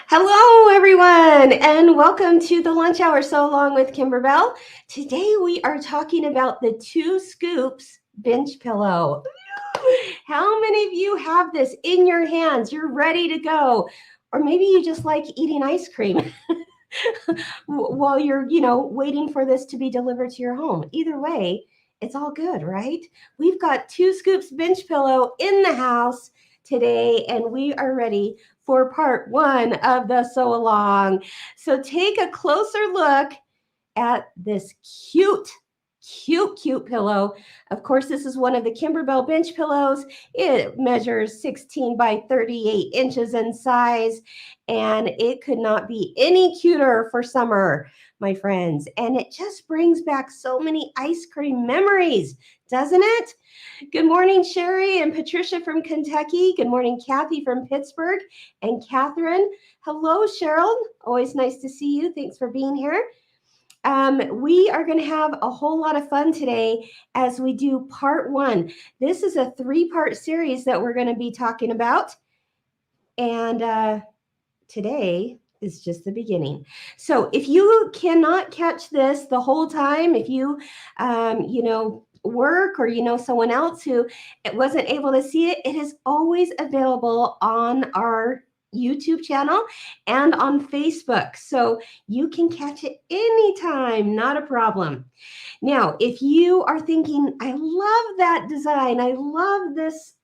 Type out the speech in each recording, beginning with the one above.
Hello, everyone, and welcome to the lunch hour so long with Kimberbell. Today we are talking about the Two Scoops bench pillow. How many of you have this in your hands? You're ready to go. Or maybe you just like eating ice cream while you're, waiting for this to be delivered to your home. Either way, it's all good, right? We've got Two Scoops bench pillow in the house today, and we are ready for part one of the sew along. So take a closer look at this cute pillow. Of course, this is one of the Kimberbell bench pillows. It measures 16 by 38 inches in size, and it could not be any cuter for summer, my friends. And it just brings back so many ice cream memories, doesn't it? Good morning, Sherry and Patricia from Kentucky. Good morning, Kathy from Pittsburgh and Catherine. Hello, Cheryl. Always nice to see you. Thanks for being here. We are going to have a whole lot of fun today as we do part one. This is a three-part series that we're going to be talking about. And today is just the beginning. So if you cannot catch this the whole time, if you, work or someone else who wasn't able to see it, it is always available on our YouTube channel and on Facebook. So you can catch it anytime, not a problem. Now, if you are thinking, I love that design, I love this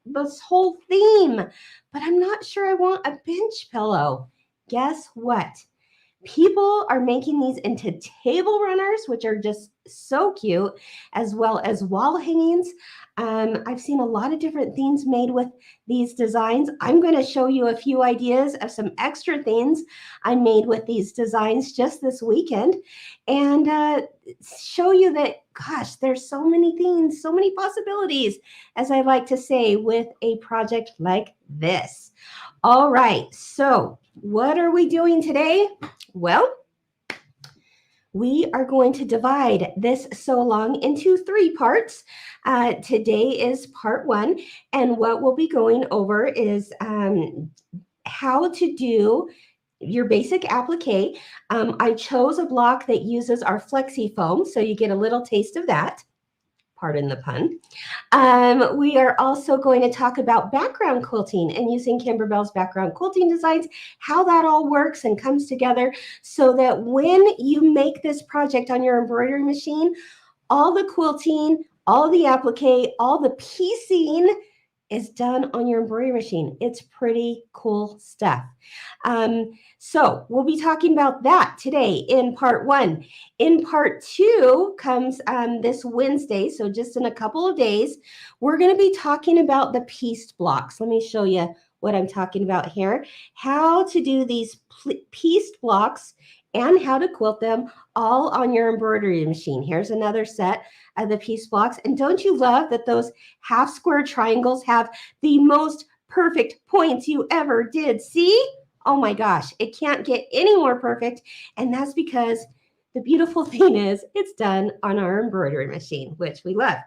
whole theme, but I'm not sure I want a bench pillow. Guess what? People are making these into table runners, which are just so cute, as well as wall hangings. I've seen a lot of different things made with these designs. I'm going to show you a few ideas of some extra things I made with these designs just this weekend, and show you that, gosh, there's so many things, so many possibilities, as I like to say, with a project like this. All right, so what are we doing today? Well, we are going to divide this sew along into three parts. Today is part one, and what we'll be going over is how to do your basic applique. I chose a block that uses our flexi foam, so you get a little taste of that. Pardon the pun. We are also going to talk about background quilting and using Kimberbell's background quilting designs, how that all works and comes together so that when you make this project on your embroidery machine, all the quilting, all the applique, all the piecing is done on your embroidery machine. It's pretty cool stuff. So we'll be talking about that today in part one. In part two comes this Wednesday, so just in a couple of days, we're going to be talking about the pieced blocks. Let me show you what I'm talking about here. How to do these pieced blocks and how to quilt them all on your embroidery machine. Here's another set of the piece blocks. And don't you love that those half square triangles have the most perfect points you ever did see? Oh my gosh, it can't get any more perfect. And that's because the beautiful thing is it's done on our embroidery machine, which we love.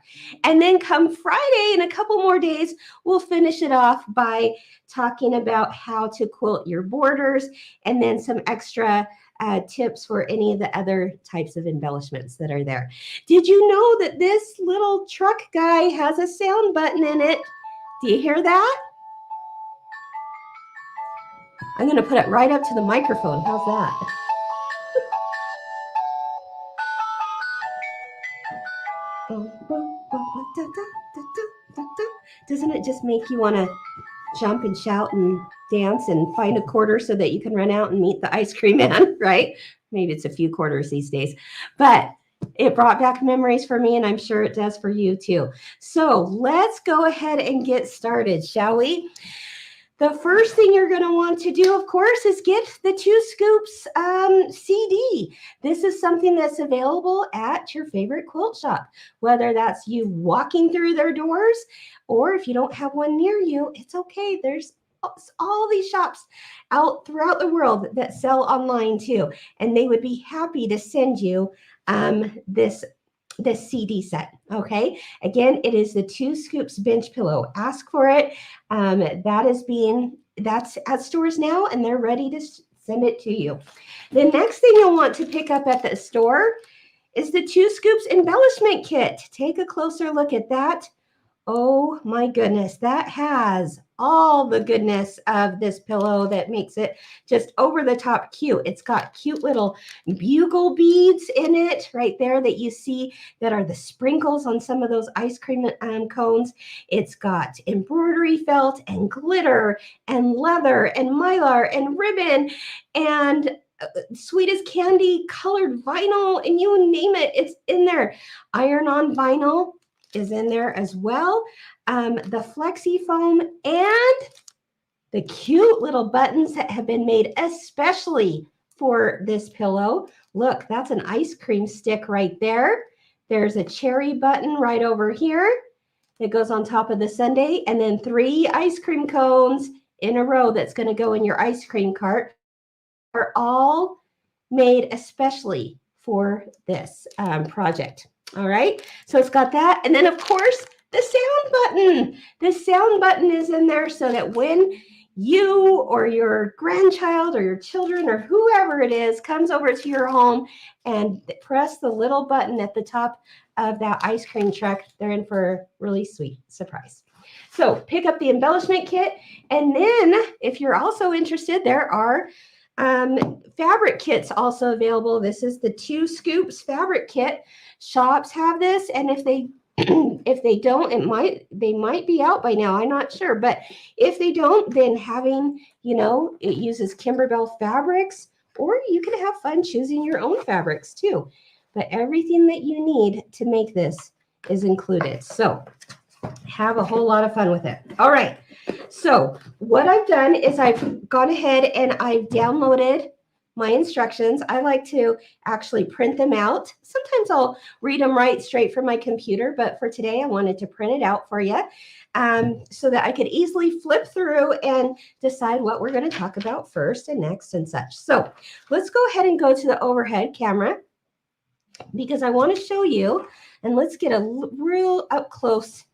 And then come Friday, in a couple more days, we'll finish it off by talking about how to quilt your borders and then some extra tips for any of the other types of embellishments that are there. Did you know that this little truck guy has a sound button in it? Do you hear that? I'm going to put it right up to the microphone. How's that? Doesn't it just make you want to jump and shout and dance and find a quarter so that you can run out and meet the ice cream man, right? Maybe it's a few quarters these days, but it brought back memories for me, and I'm sure it does for you too. So let's go ahead and get started, shall we? The first thing you're going to want to do, of course, is get the Two Scoops CD. This is something that's available at your favorite quilt shop, whether that's you walking through their doors, or if you don't have one near you, it's okay. There's all these shops out throughout the world that sell online too, and they would be happy to send you this CD set. Okay, again, it is the Two Scoops bench pillow. Ask for it. That's at stores now, and they're ready send it to you. The next thing you'll want to pick up at the store is the Two Scoops Embellishment Kit. Take a closer look at that. Oh my goodness, that has all the goodness of this pillow that makes it just over the top cute. It's got cute little bugle beads in it right there that you see that are the sprinkles on some of those ice cream cones. It's got embroidery felt and glitter and leather and mylar and ribbon and sweet as candy colored vinyl, and you name it, it's in there. Iron-on vinyl is in there as well. The flexi foam and the cute little buttons that have been made especially for this pillow. Look, that's an ice cream stick right there. There's a cherry button right over here that goes on top of the sundae, and then 3 ice cream cones in a row that's going to go in your ice cream cart. Are all made especially for this project. All right, so it's got that. And then, of course, the sound button. The sound button is in there so that when you or your grandchild or your children or whoever it is comes over to your home and press the little button at the top of that ice cream truck, they're in for a really sweet surprise. So pick up the embellishment kit. And then if you're also interested, there are fabric kits also available. This is the Two Scoops fabric kit. Shops have this, and if they if they don't, they might be out by now. I'm not sure, but if they don't, then having, it uses Kimberbell fabrics, or you can have fun choosing your own fabrics too. But everything that you need to make this is included. So have a whole lot of fun with it. All right. So what I've done is I've gone ahead and I've downloaded my instructions. I like to actually print them out. Sometimes I'll read them right straight from my computer, but for today I wanted to print it out for you so that I could easily flip through and decide what we're going to talk about first and next and such. So let's go ahead and go to the overhead camera because I want to show you, and let's get a real up close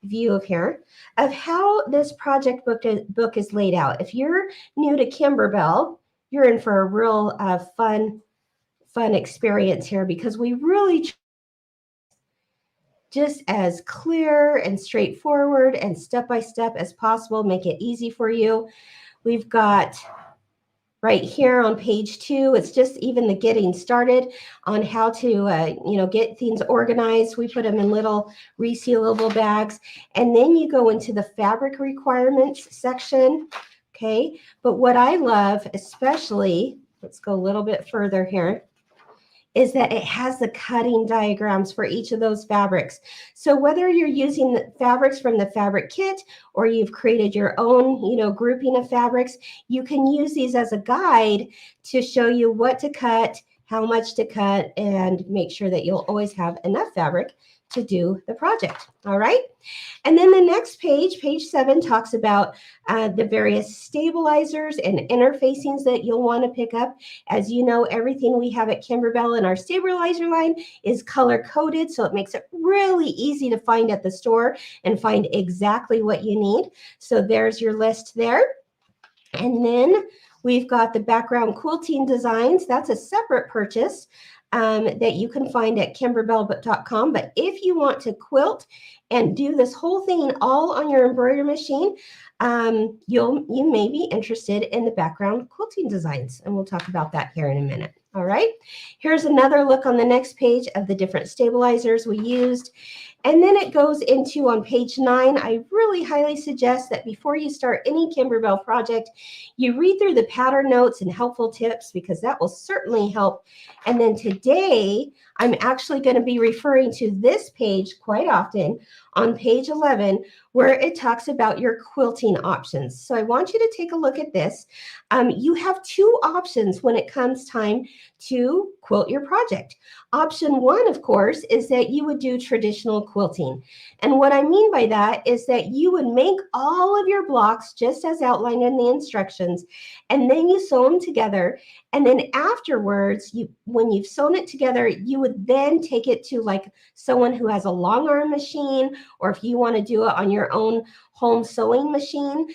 view of here of how this project book is laid out. If you're new to Kimberbell, you're in for a real fun experience here because we really just as clear and straightforward and step-by-step as possible, make it easy for you. We've got right here on page 2, it's just even the getting started on how to, get things organized. We put them in little resealable bags. And then you go into the fabric requirements section, okay? But what I love especially, let's go a little bit further here, is that it has the cutting diagrams for each of those fabrics. So whether you're using the fabrics from the fabric kit or you've created your own, grouping of fabrics, you can use these as a guide to show you what to cut, how much to cut, and make sure that you'll always have enough fabric to do the project. All right. And then the next page, page 7, talks about the various stabilizers and interfacings that you'll want to pick up. As you know, everything we have at Kimberbell in our stabilizer line is color coded, so it makes it really easy to find at the store and find exactly what you need. So there's your list there. And then we've got the background quilting designs. That's a separate purchase that you can find at kimberbell.com. But if you want to quilt and do this whole thing all on your embroidery machine, you may be interested in the background quilting designs. And we'll talk about that here in a minute. All right. Here's another look on the next page of the different stabilizers we used. And then it goes into, on page 9, I really highly suggest that before you start any Kimberbell project, you read through the pattern notes and helpful tips, because that will certainly help. And then today, I'm actually going to be referring to this page quite often on page 11, where it talks about your quilting options. So I want you to take a look at this. You have 2 options when it comes time to quilt your project. Option 1, of course, is that you would do traditional quilting. And what I mean by that is that you would make all of your blocks just as outlined in the instructions, and then you sew them together. And then afterwards, when you've sewn it together, you would then take it to like someone who has a long arm machine or if you want to do it on your own home sewing machine,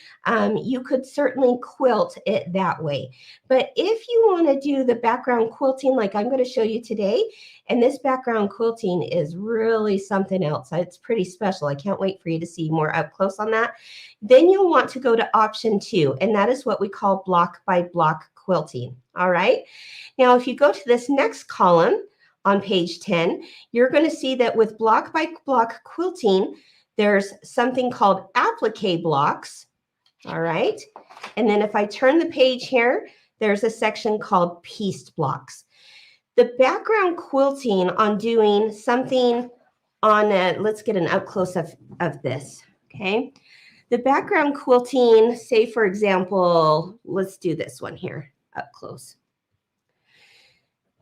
you could certainly quilt it that way. But if you want to do the background quilting like I'm going to show you today, and this background quilting is really something else. It's pretty special. I can't wait for you to see more up close on that. Then you'll want to go to option 2, and that is what we call block by block quilting. All right. Now, if you go to this next column on page 10, you're going to see that with block by block quilting, there's something called applique blocks. All right. And then if I turn the page here, there's a section called pieced blocks. The background quilting on doing something on let's get an up close of this. Okay. The background quilting, say for example, let's do this one here up close.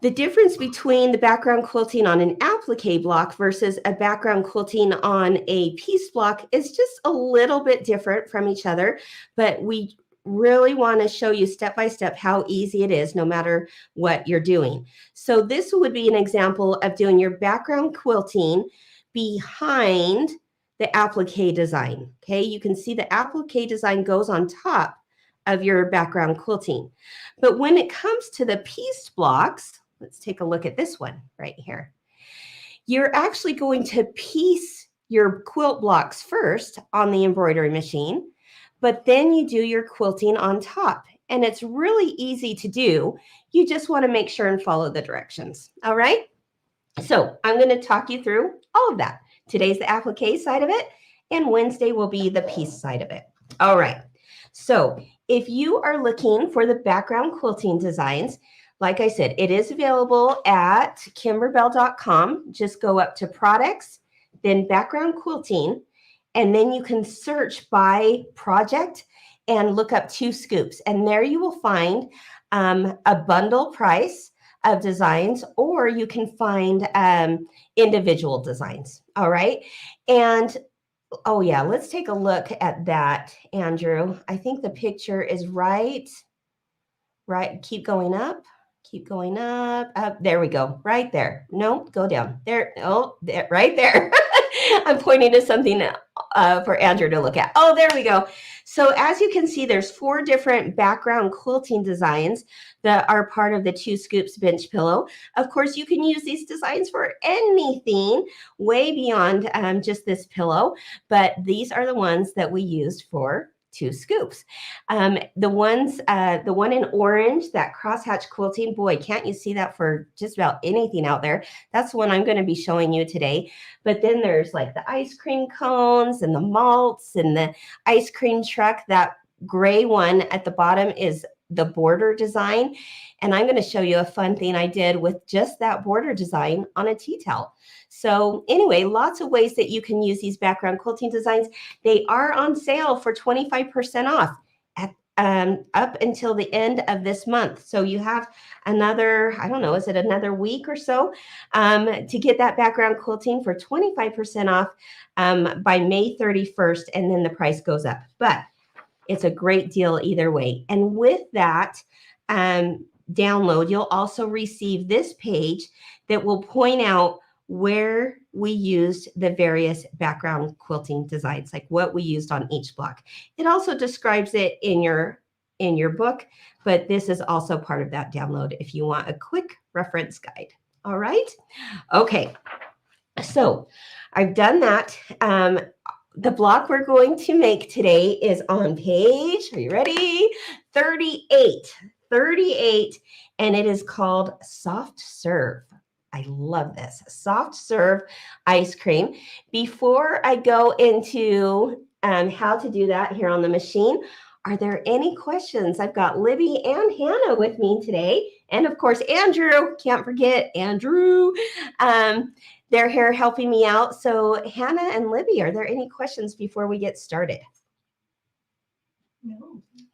The difference between the background quilting on an applique block versus a background quilting on a piece block is just a little bit different from each other, but we really want to show you step by step how easy it is no matter what you're doing. So this would be an example of doing your background quilting behind the applique design. Okay, you can see the applique design goes on top of your background quilting. But when it comes to the pieced blocks, let's take a look at this one right here. You're actually going to piece your quilt blocks first on the embroidery machine, but then you do your quilting on top. And it's really easy to do. You just want to make sure and follow the directions. All right. So I'm going to talk you through all of that. Today's the applique side of it, and Wednesday will be the piece side of it. All right. So if you are looking for the background quilting designs, like I said, it is available at kimberbell.com. Just go up to products, then background quilting, and then you can search by project and look up Two Scoops. And there you will find a bundle price of designs, or you can find individual designs. All right. And oh yeah, let's take a look at that, Andrew. I think the picture is right. Keep going up. Keep going up. There we go. Right there. No, go down. There. Oh, there, right there. I'm pointing to something for Andrew to look at. Oh, there we go. So as you can see, there's 4 different background quilting designs that are part of the Two Scoops bench pillow. Of course, you can use these designs for anything way beyond just this pillow, but these are the ones that we used for Two Scoops. The one in orange, that crosshatch quilting, boy, can't you see that for just about anything out there? That's the one I'm going to be showing you today. But then there's like the ice cream cones and the malts and the ice cream truck. That gray one at the bottom is the border design. And I'm going to show you a fun thing I did with just that border design on a tea towel. So anyway, lots of ways that you can use these background quilting designs. They are on sale for 25% off at, up until the end of this month. So you have another, I don't know, is it another week or so to get that background quilting for 25% off by May 31st, and then the price goes up. But it's a great deal either way. And with that download, you'll also receive this page that will point out where we used the various background quilting designs, like what we used on each block. It also describes it in your book, but this is also part of that download if you want a quick reference guide. All right. Okay. So I've done that. The block we're going to make today is on page, are you ready? 38, and it is called Soft Serve. I love this, Soft Serve ice cream. Before I go into how to do that here on the machine, are there any questions? I've got Libby and Hannah with me today. And of course, Andrew, can't forget Andrew. They're here helping me out. So Hannah and Libby, are there any questions before we get started?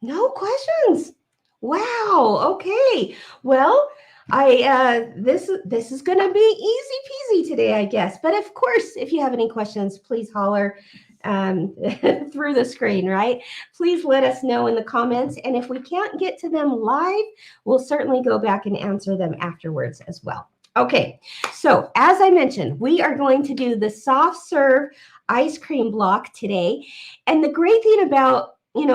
No questions. Wow. Okay. Well, this is going to be easy peasy today, I guess. But of course, if you have any questions, please holler through the screen, right? Please let us know in the comments. And if we can't get to them live, we'll certainly go back and answer them afterwards as well. Okay, so as I mentioned, we are going to do the soft serve ice cream block today. And the great thing about,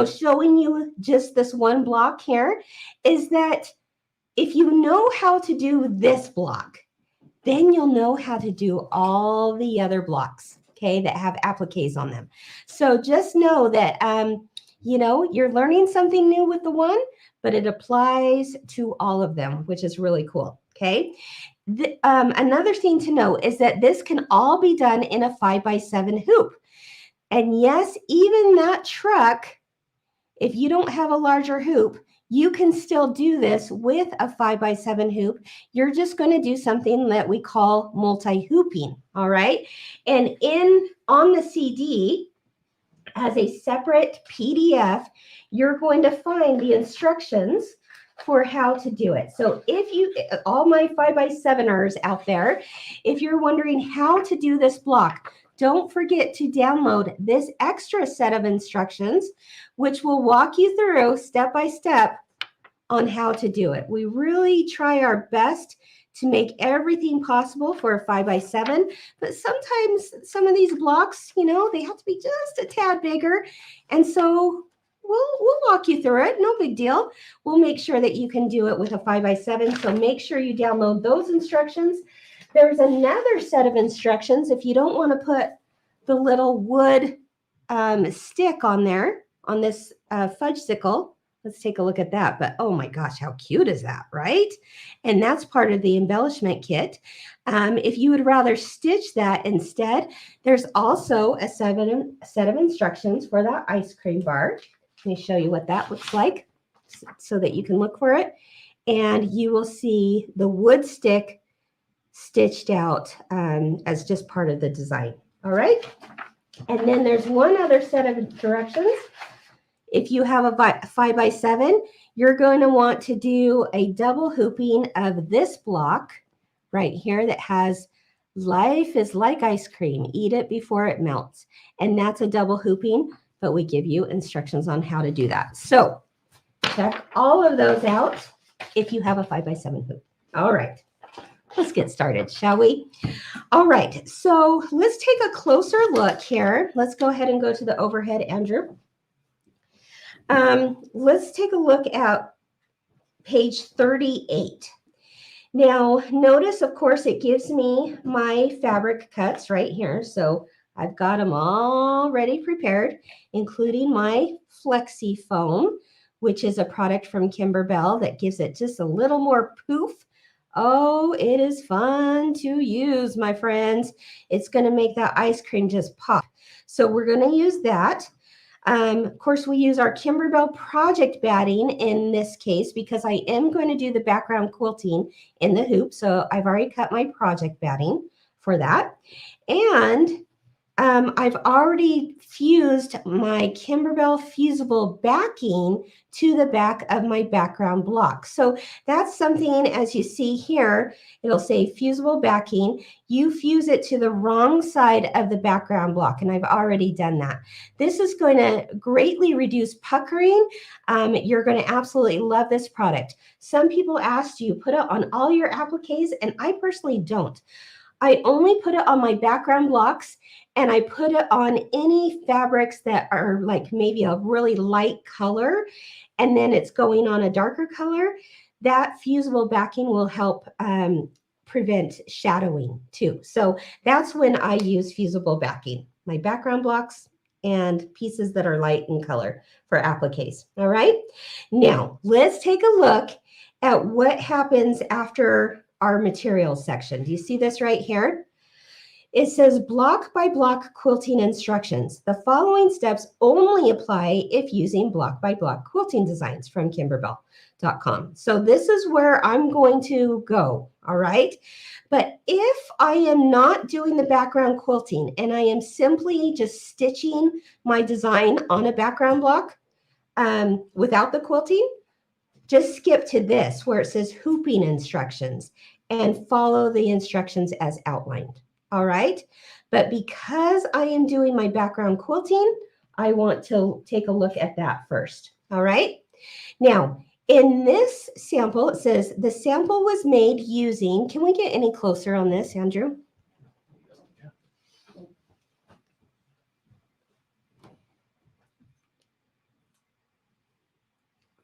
showing you just this one block here is that if you know how to do this block, then you'll know how to do all the other blocks, okay, that have appliques on them. So just know that, you're learning something new with the one, but it applies to all of them, which is really cool, okay? Another thing to know is that this can all be done in a 5x7 hoop. And yes, even that truck, if you don't have a larger hoop, you can still do this with a 5x7 hoop. You're just going to do something that we call multi-hooping, all right? And on the CD, as a separate PDF, you're going to find the instructions for how to do it. So if you, all my 5x7ers out there, if you're wondering how to do this block, don't forget to download this extra set of instructions, which will walk you through step by step on how to do it. We really try our best to make everything possible for a 5x7, but sometimes some of these blocks, they have to be just a tad bigger. And so we'll walk you through it. No big deal. We'll make sure that you can do it with a 5x7. So make sure you download those instructions. There's another set of instructions if you don't want to put the little wood stick on there, on this fudgesicle. Let's take a look at that. But oh my gosh, how cute is that, right? And that's part of the embellishment kit. If you would rather stitch that instead, there's also a set of instructions for that ice cream bar. Let me show you what that looks like so that you can look for it. And you will see the wood stick stitched out as just part of the design. All right. And then there's one other set of directions. If you have a 5x7, you're going to want to do a double hooping of this block right here that has life is like ice cream. Eat it before it melts. And that's a double hooping, but we give you instructions on how to do that. So check all of those out if you have a 5x7 hoop. All right. Let's get started, shall we? All right. So let's take a closer look here. Let's go ahead and go to the overhead, Andrew. Let's take a look at page 38. Now, notice, of course, it gives me my fabric cuts right here. So I've got them all ready prepared, including my Flexi Foam, which is a product from Kimberbell that gives it just a little more poof. Oh, it is fun to use, my friends. It's going to make that ice cream just pop. So we're going to use that. Of course, we use our Kimberbell project batting in this case because I am going to do the background quilting in the hoop. So I've already cut my project batting for that. And I've already fused my Kimberbell fusible backing to the back of my background block. So that's something, as you see here, it'll say fusible backing. You fuse it to the wrong side of the background block, and I've already done that. This is going to greatly reduce puckering. You're going to absolutely love this product. Some people ask, do you put it on all your appliques? And I personally don't. I only put it on my background blocks, and I put it on any fabrics that are like maybe a really light color, and then it's going on a darker color. That fusible backing will help prevent shadowing too. So that's when I use fusible backing, my background blocks and pieces that are light in color for appliques. All right. Now let's take a look at what happens after our materials section. Do you see this right here? It says block by block quilting instructions. The following steps only apply if using block by block quilting designs from Kimberbell.com. So this is where I'm going to go, all right? But if I am not doing the background quilting and I am simply just stitching my design on a background block without the quilting, just skip to this where it says hooping instructions and follow the instructions as outlined. All right. But because I am doing my background quilting, I want to take a look at that first. All right. Now, in this sample, it says the sample was made using, can we get any closer on this, Andrew?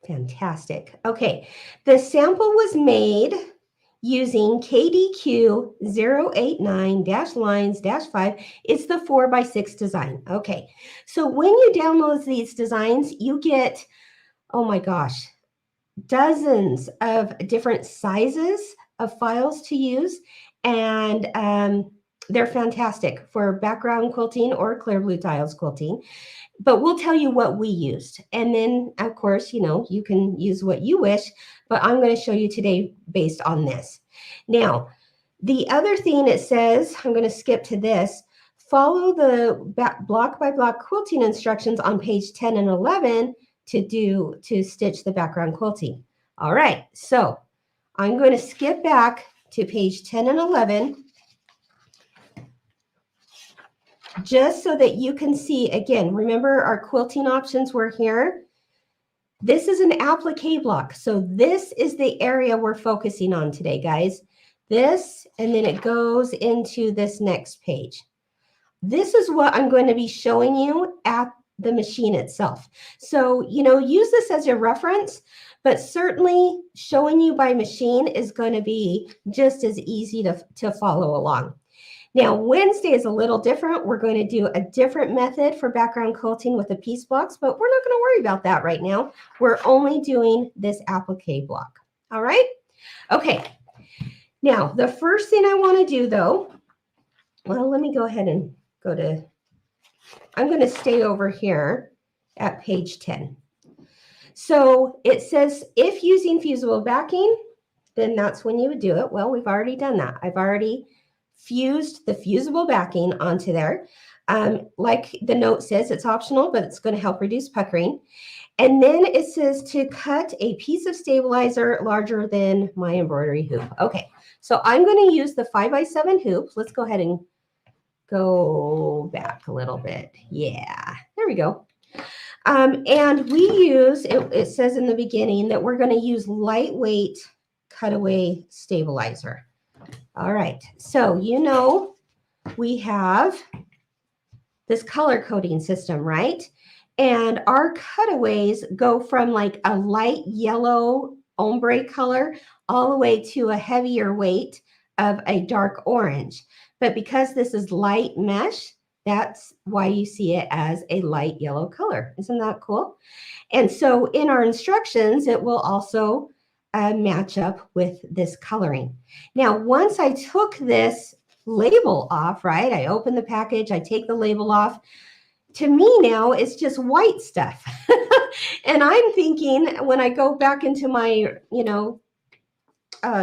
Fantastic. Okay, the sample was made using KDQ 089-lines-5. It's the 4x6 design. Okay, so when you download these designs, you get, oh my gosh, dozens of different sizes of files to use, and they're fantastic for background quilting or clear blue tiles quilting. But we'll tell you what we used. And then, of course, you can use what you wish, but I'm going to show you today based on this. Now, the other thing it says, I'm going to skip to this, follow the block by block quilting instructions on page 10 and 11 to stitch the background quilting. All right, so I'm going to skip back to page 10 and 11 just so that you can see, again, remember our quilting options were here. This is an applique block. So this is the area we're focusing on today, guys. This, and then it goes into this next page. This is what I'm going to be showing you at the machine itself. So, use this as your reference, but certainly showing you by machine is going to be just as easy to follow along. Now, Wednesday is a little different. We're going to do a different method for background quilting with the piece blocks, but we're not going to worry about that right now. We're only doing this applique block. All right? Okay. Now, the first thing I want to do, though, well, let me go ahead and I'm going to stay over here at page 10. So it says, if using fusible backing, then that's when you would do it. Well, we've already done that. I've already fused the fusible backing onto there. Like the note says, it's optional, but it's going to help reduce puckering. And then it says to cut a piece of stabilizer larger than my embroidery hoop. Okay, so I'm going to use the 5x7 hoop. Let's go ahead and go back a little bit. Yeah, there we go. And we use, it says in the beginning that we're going to use lightweight cutaway stabilizer. All right, so we have this color coding system, right? And our cutaways go from like a light yellow ombre color all the way to a heavier weight of a dark orange. But because this is light mesh, that's why you see it as a light yellow color. Isn't that cool? And so in our instructions, it will also match up with this coloring. Now, once I took this label off, right? I open the package, I take the label off. To me now, it's just white stuff. And I'm thinking when I go back into my,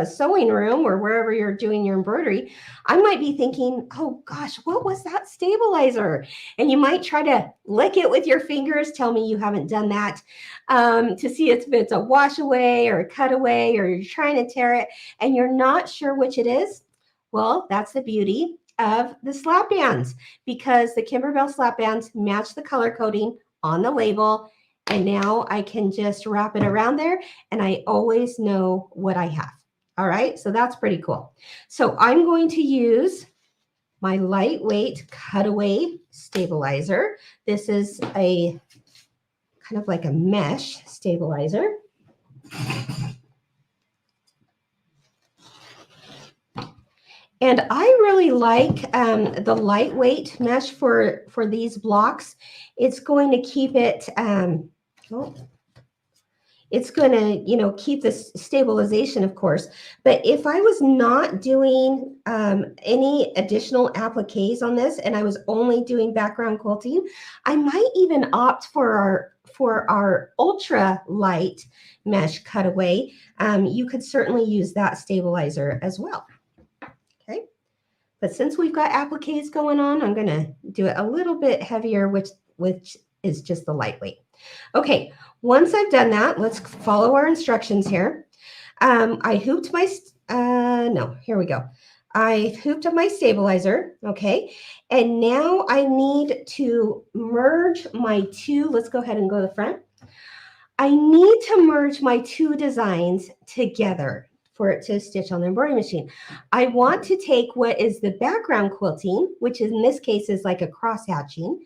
sewing room or wherever you're doing your embroidery, I might be thinking, oh gosh, what was that stabilizer? And you might try to lick it with your fingers. Tell me you haven't done that to see if it's a wash away or a cutaway, or you're trying to tear it and you're not sure which it is. Well, that's the beauty of the slap bands, because the Kimberbell slap bands match the color coding on the label. And now I can just wrap it around there and I always know what I have. All right, so that's pretty cool. So I'm going to use my lightweight cutaway stabilizer. This is a kind of like a mesh stabilizer. And I really like the lightweight mesh for these blocks. It's going to keep it, it's going to, keep this stabilization, of course. But if I was not doing any additional appliques on this and I was only doing background quilting, I might even opt for our ultra light mesh cutaway. You could certainly use that stabilizer as well. Okay. But since we've got appliques going on, I'm going to do it a little bit heavier, which is just the lightweight. Okay, once I've done that, let's follow our instructions here. I hooped my, here we go. I hooped up my stabilizer, okay? And now I need to merge my two, let's go ahead and go to the front. I need to merge my two designs together for it to stitch on the embroidery machine. I want to take what is the background quilting, which in this case is like a cross hatching,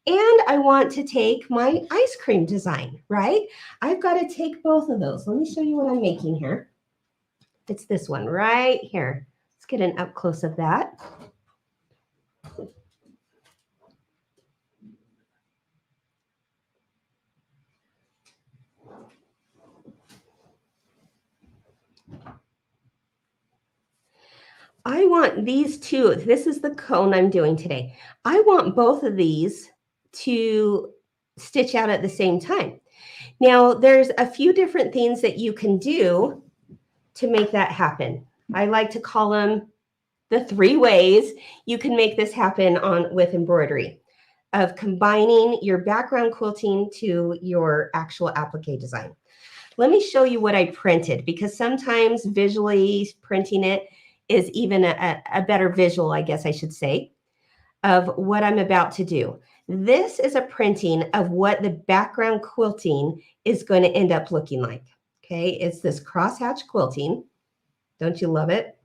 And I want to take my ice cream design, right? I've got to take both of those. Let me show you what I'm making here. It's this one right here. Let's get an up close of that. I want these two. This is the cone I'm doing today. I want both of these to stitch out at the same time. Now, there's a few different things that you can do to make that happen. I like to call them the 3 ways you can make this happen with embroidery, of combining your background quilting to your actual applique design. Let me show you what I printed, because sometimes visually printing it is even a better visual, I guess I should say, of what I'm about to do. This is a printing of what the background quilting is going to end up looking like. Okay, it's this crosshatch quilting. Don't you love it?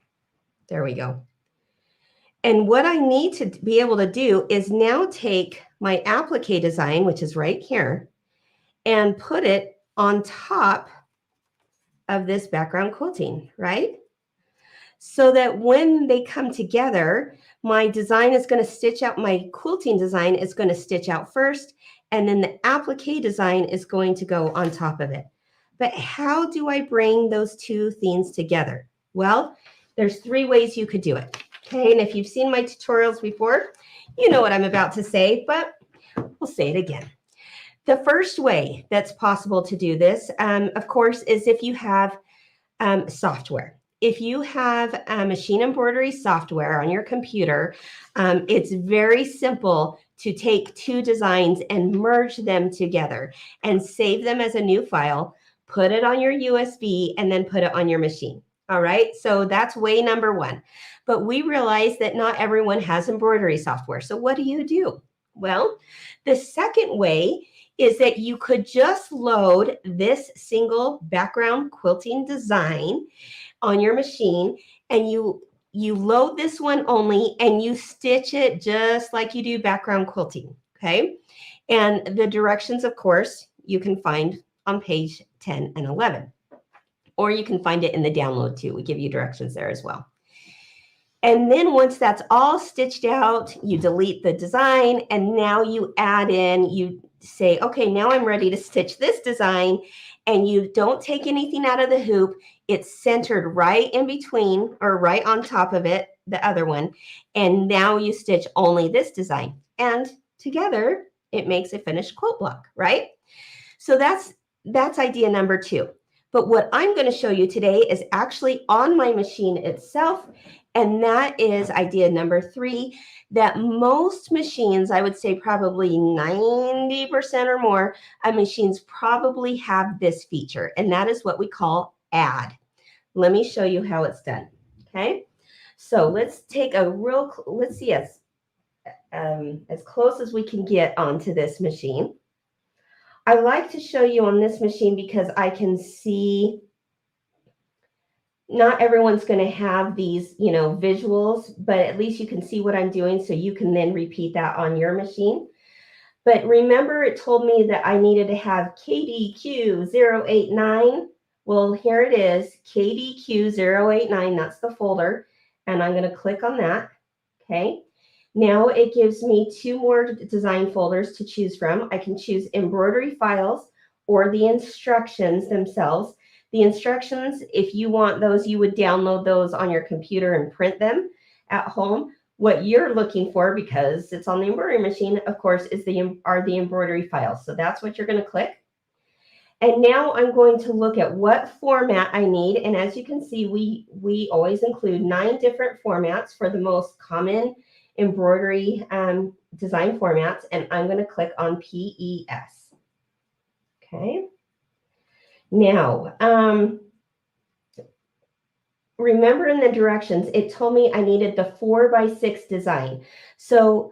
There we go. And what I need to be able to do is now take my applique design, which is right here, and put it on top of this background quilting, right? So that when they come together, my design is going to stitch out, my quilting design is going to stitch out first, and then the applique design is going to go on top of it. But how do I bring those two things together? Well, there's 3 ways you could do it. Okay, and if you've seen my tutorials before, you know what I'm about to say, but we'll say it again. The first way that's possible to do this, of course, is if you have software. If you have machine embroidery software on your computer, it's very simple to take 2 designs and merge them together and save them as a new file, put it on your USB, and then put it on your machine. All right, so that's way number 1. But we realize that not everyone has embroidery software. So what do? Well, the second way is that you could just load this single background quilting design on your machine, and you load this one only, and you stitch it just like you do background quilting, okay? And the directions, of course, you can find on page 10 and 11. Or you can find it in the download too. We give you directions there as well. And then once that's all stitched out, you delete the design, and now you add in, you say, okay, now I'm ready to stitch this design, and you don't take anything out of the hoop. It's centered right in between, or right on top of it, the other one. And now you stitch only this design. And together, it makes a finished quilt block, right? So that's idea number 2. But what I'm going to show you today is actually on my machine itself. And that is idea number 3, that most machines, I would say probably 90% or more of machines probably have this feature. And that is what we call add. Let me show you how it's done. Okay. So let's take a let's see as close as we can get onto this machine. I like to show you on this machine because I can see not everyone's going to have these, visuals, but at least you can see what I'm doing, so you can then repeat that on your machine. But remember, it told me that I needed to have KDQ089. Well, here it is, KDQ089. That's the folder, and I'm going to click on that. Okay. Now it gives me 2 more design folders to choose from. I can choose embroidery files or the instructions themselves. The instructions, if you want those, you would download those on your computer and print them at home. What you're looking for, because it's on the embroidery machine, of course, are the embroidery files. So that's what you're going to click. And now I'm going to look at what format I need. And as you can see, we always include 9 different formats for the most common embroidery design formats. And I'm going to click on PES. Okay. Now, remember in the directions, it told me I needed the 4x6 design. So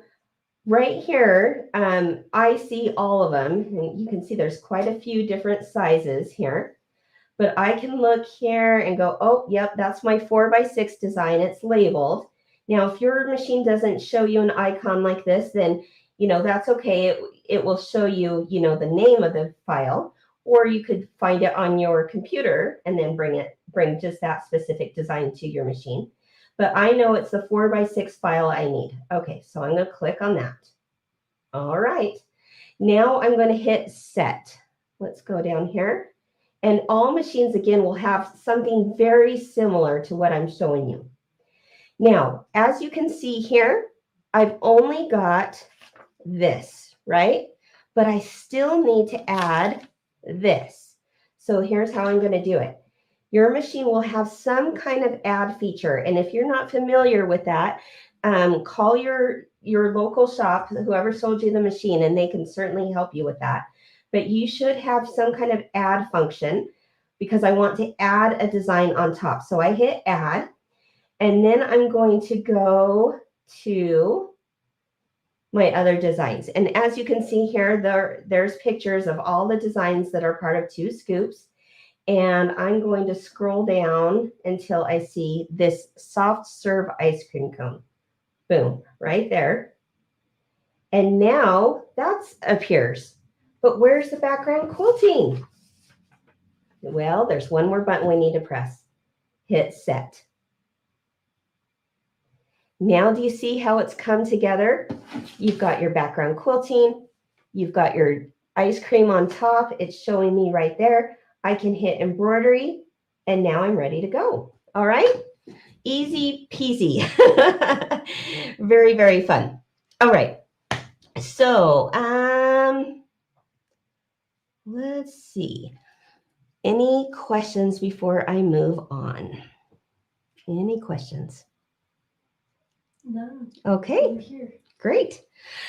right here, I see all of them. And you can see there's quite a few different sizes here. But I can look here and go, oh, yep, that's my 4x6 design. It's labeled. Now, if your machine doesn't show you an icon like this, then that's okay. It will show you, the name of the file, or you could find it on your computer and then bring just that specific design to your machine. But I know it's the 4x6 file I need. Okay, so I'm going to click on that. All right. Now I'm going to hit set. Let's go down here. And all machines, again, will have something very similar to what I'm showing you. Now, as you can see here, I've only got this, right? But I still need to add this. So here's how I'm going to do it. Your machine will have some kind of add feature. And if you're not familiar with that, call your local shop, whoever sold you the machine, and they can certainly help you with that. But you should have some kind of add function because I want to add a design on top. So I hit add, and then I'm going to go to my other designs. And as you can see here, there's pictures of all the designs that are part of Two Scoops. And I'm going to scroll down until I see this soft serve ice cream cone. Boom, right there. And now that appears. But where's the background quilting? Well, there's one more button we need to press. Hit set. Now do you see how it's come together? You've got your background quilting. You've got your ice cream on top. It's showing me right there. I can hit embroidery, and now I'm ready to go. All right? Easy peasy. Very, very fun. All right. So let's see. Any questions before I move on? Any questions? No. Okay. I'm here. Great.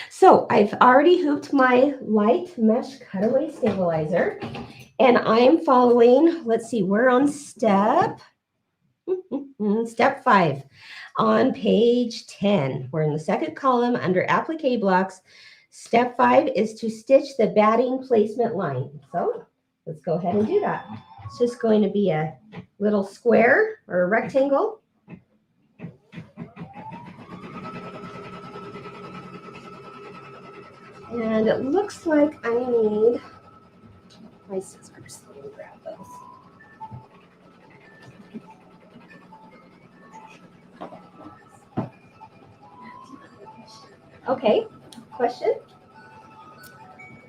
So I've already hooped my light mesh cutaway stabilizer, and I'm following, let's see, we're on step 5 on page 10. We're in the second column under applique blocks. Step 5 is to stitch the batting placement line. So let's go ahead and do that. It's just going to be a little square or a rectangle. And it looks like I need my scissors. Let me grab those. Okay, question?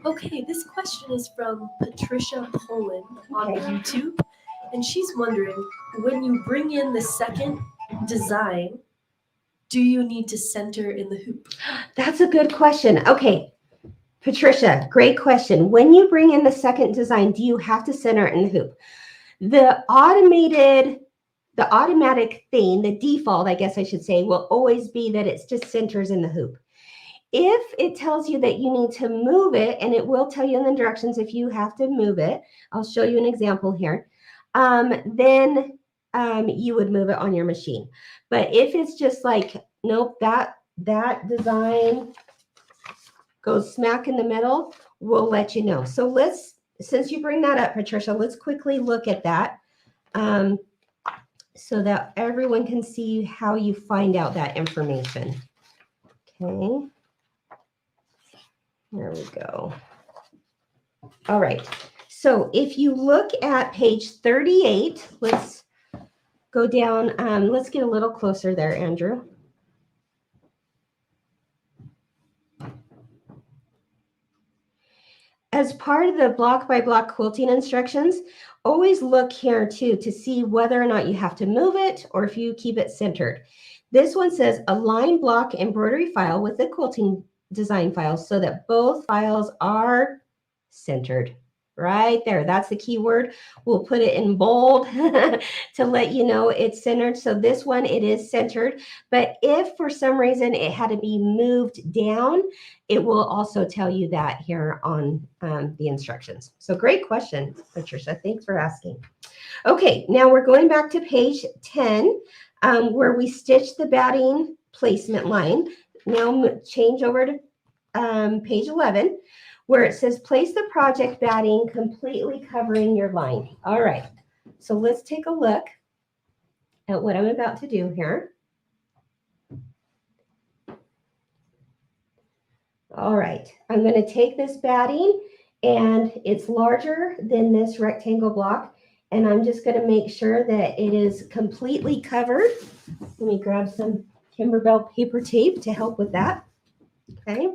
Okay, this question is from Patricia Poland on Okay. YouTube, and she's wondering, when you bring in the second design, do you need to center in the hoop? That's a good question. Okay, Patricia, great question. When you bring in the second design, do you have to center it in the hoop? The automatic thing, the default, I guess I should say, will always be that it just centers in the hoop. If it tells you that you need to move it, and it will tell you in the directions if you have to move it, I'll show you an example here, then you would move it on your machine. But if it's just like, nope, that design goes smack in the middle, we'll let you know. So since you bring that up, Patricia, let's quickly look at that so that everyone can see how you find out that information. Okay. There we go. All right. So if you look at page 38, let's go down. Let's get a little closer there, Andrew. As part of the block by block quilting instructions, always look here too to see whether or not you have to move it or if you keep it centered. This one says align block embroidery file with the quilting design file so that both files are centered. Right there. That's the key word. We'll put it in bold to let you know it's centered. So this one, it is centered. But if for some reason it had to be moved down, it will also tell you that here on the instructions. So great question, Patricia. Thanks for asking. Okay, now we're going back to page 10 where we stitch the batting placement line. Now change over to page 11 where it says place the project batting completely covering your line. All right, so let's take a look at what I'm about to do here. All right, I'm going to take this batting, and it's larger than this rectangle block, and I'm just going to make sure that it is completely covered. Let me grab some Kimberbell paper tape to help with that. Okay.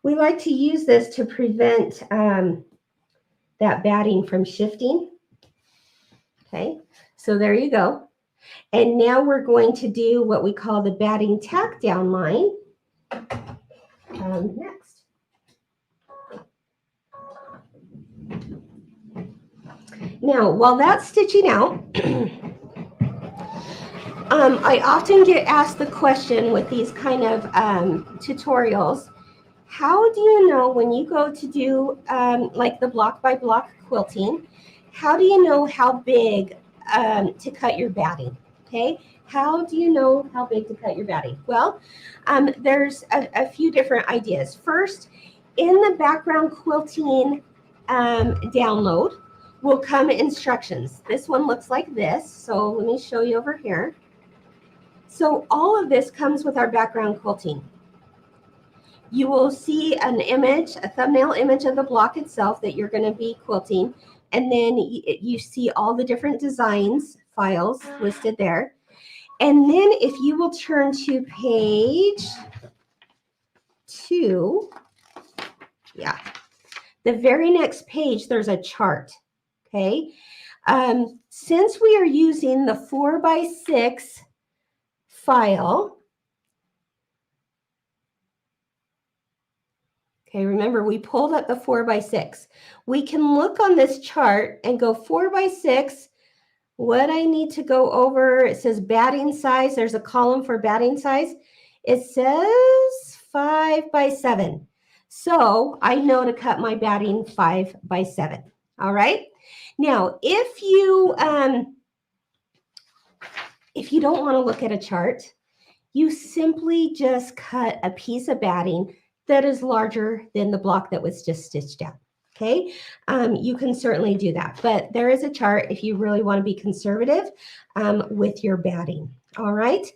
We like to use this to prevent that batting from shifting. Okay, so there you go. And now we're going to do what we call the batting tack down line next. Now, while that's stitching out, I often get asked the question with these kind of tutorials, how do you know when you go to do like the block by block quilting, how do you know how big to cut your batting? Okay, how do you know how big to cut your batting? Well, there's a few different ideas. First, in the background quilting download will come instructions. This one looks like this, so let me show you over here. So all of this comes with our background quilting. You will see an image, a thumbnail image of the block itself that you're going to be quilting, and then you see all the different designs files listed there. And then if you will turn to page 2, yeah, the very next page, there's a chart, okay? Since we are using the 4x6 file, okay, remember we pulled up the 4x6. We can look on this chart and go 4x6. What I need to go over, it says batting size. There's a column for batting size. It says 5x7. So I know to cut my batting 5x7. All right. Now, if you don't want to look at a chart, you simply just cut a piece of batting that is larger than the block that was just stitched out. Okay, you can certainly do that, but there is a chart if you really want to be conservative with your batting. All right.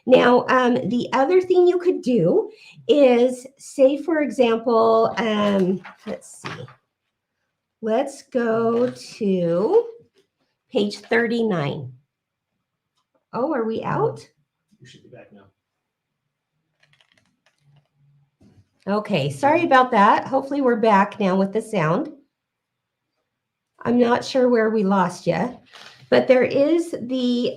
Now, the other thing you could do is, say, for example, let's see. Let's go to page 39. Oh, are we out? You should be back now. Okay, sorry about that. Hopefully we're back now with the sound. I'm not sure where we lost you, but there is the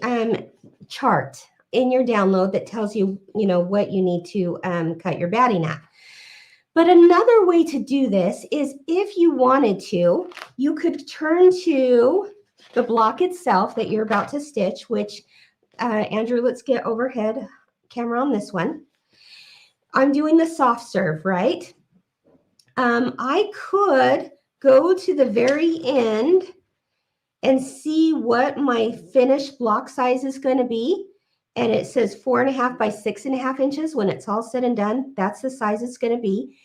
chart in your download that tells you, what you need to cut your batting at. But another way to do this is, if you wanted to, you could turn to the block itself that you're about to stitch, which, Andrew, let's get overhead camera on this one. I'm doing the soft serve, right? I could go to the very end and see what my finished block size is going to be. And it says 4.5 by 6.5 inches. When it's all said and done, that's the size it's going to be.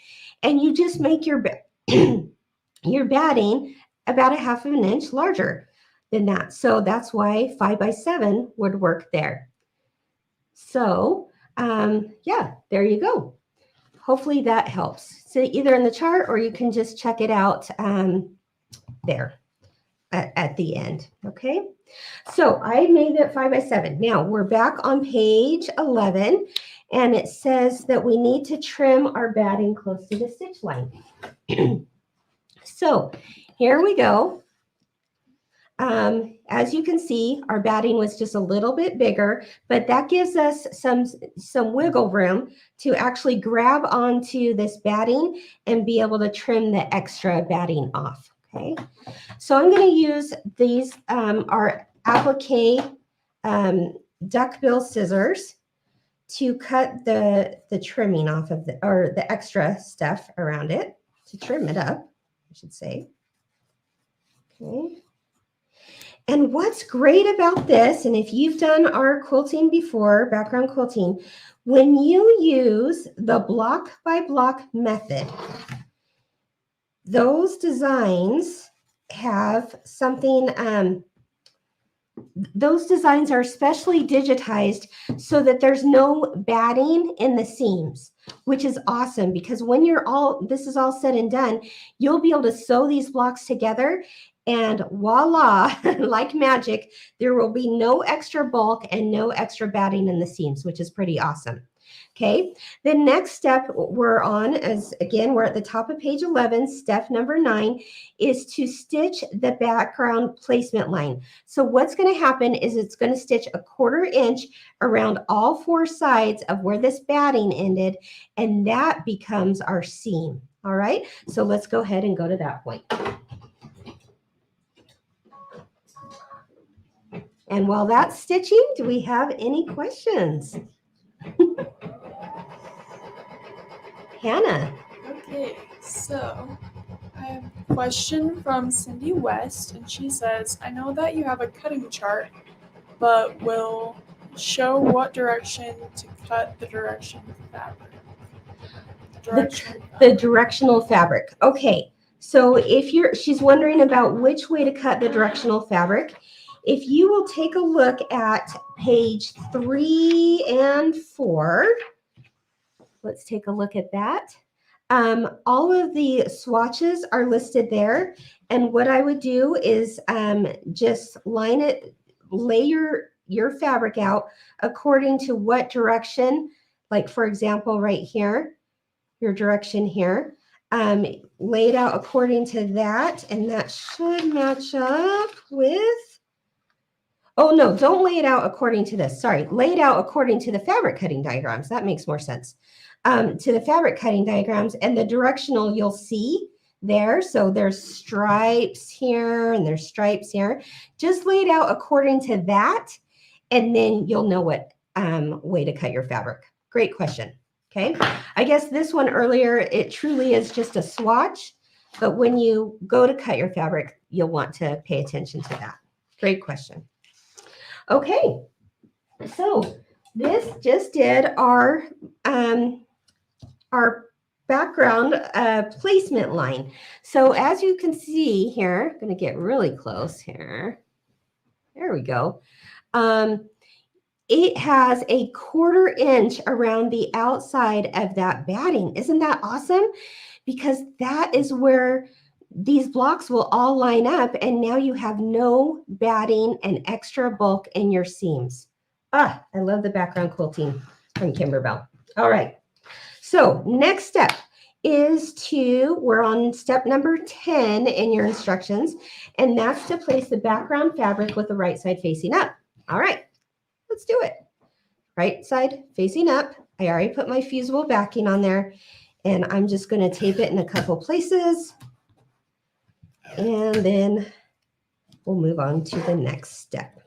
And you just make your your batting about 1/2 inch larger than that. So that's why 5x7 would work there. So yeah, there you go. Hopefully that helps. So either in the chart, or you can just check it out there at the end. Okay. So I made it 5x7. Now we're back on page 11, and it says that we need to trim our batting close to the stitch line. So here we go. As you can see, our batting was just a little bit bigger, but that gives us some wiggle room to actually grab onto this batting and be able to trim the extra batting off. Okay, so I'm going to use these our Applique duckbill scissors to cut the trimming off of the extra stuff around it, to trim it up, I should say. Okay. And what's great about this, and if you've done our quilting before, background quilting, when you use the block by block method, those designs have something those designs are specially digitized so that there's no batting in the seams, which is awesome because when this is all said and done, you'll be able to sew these blocks together and voila, like magic, there will be no extra bulk and no extra batting in the seams, which is pretty awesome. Okay, the next step we're on is, again, we're at the top of page 11, step number 9, is to stitch the background placement line. So what's going to happen is it's going to stitch a 1/4 inch around all 4 sides of where this batting ended, and that becomes our seam. All right, so let's go ahead and go to that point. And while that's stitching, do we have any questions? Hannah. Okay, so I have a question from Cindy West, and she says, I know that you have a cutting chart, but will show what direction to cut the direction fabric. The directional fabric. Okay, so she's wondering about which way to cut the directional fabric. If you will take a look at page 3 and 4, let's take a look at that. All of the swatches are listed there. And what I would do is just lay your fabric out according to what direction, like for example, right here, your direction here, lay it out according to that. And that should match up with, oh no, don't lay it out according to this. Sorry, lay it out according to the fabric cutting diagrams. That makes more sense. To the fabric cutting diagrams, and the directional you'll see there. So there's stripes here and there's stripes here. Just lay it out according to that, and then you'll know what way to cut your fabric. Great question. Okay, I guess this one earlier, it truly is just a swatch, but when you go to cut your fabric, you'll want to pay attention to that. Great question. Okay, so this just did our background placement line. So as you can see here, I'm going to get really close here. There we go. It has a 1/4 inch around the outside of that batting. Isn't that awesome? Because that is where these blocks will all line up, and now you have no batting and extra bulk in your seams. Ah, I love the background quilting from Kimberbell. All right. So next step is we're on step number 10 in your instructions, and that's to place the background fabric with the right side facing up. All right, let's do it. Right side facing up. I already put my fusible backing on there, and I'm just going to tape it in a couple places, and then we'll move on to the next step.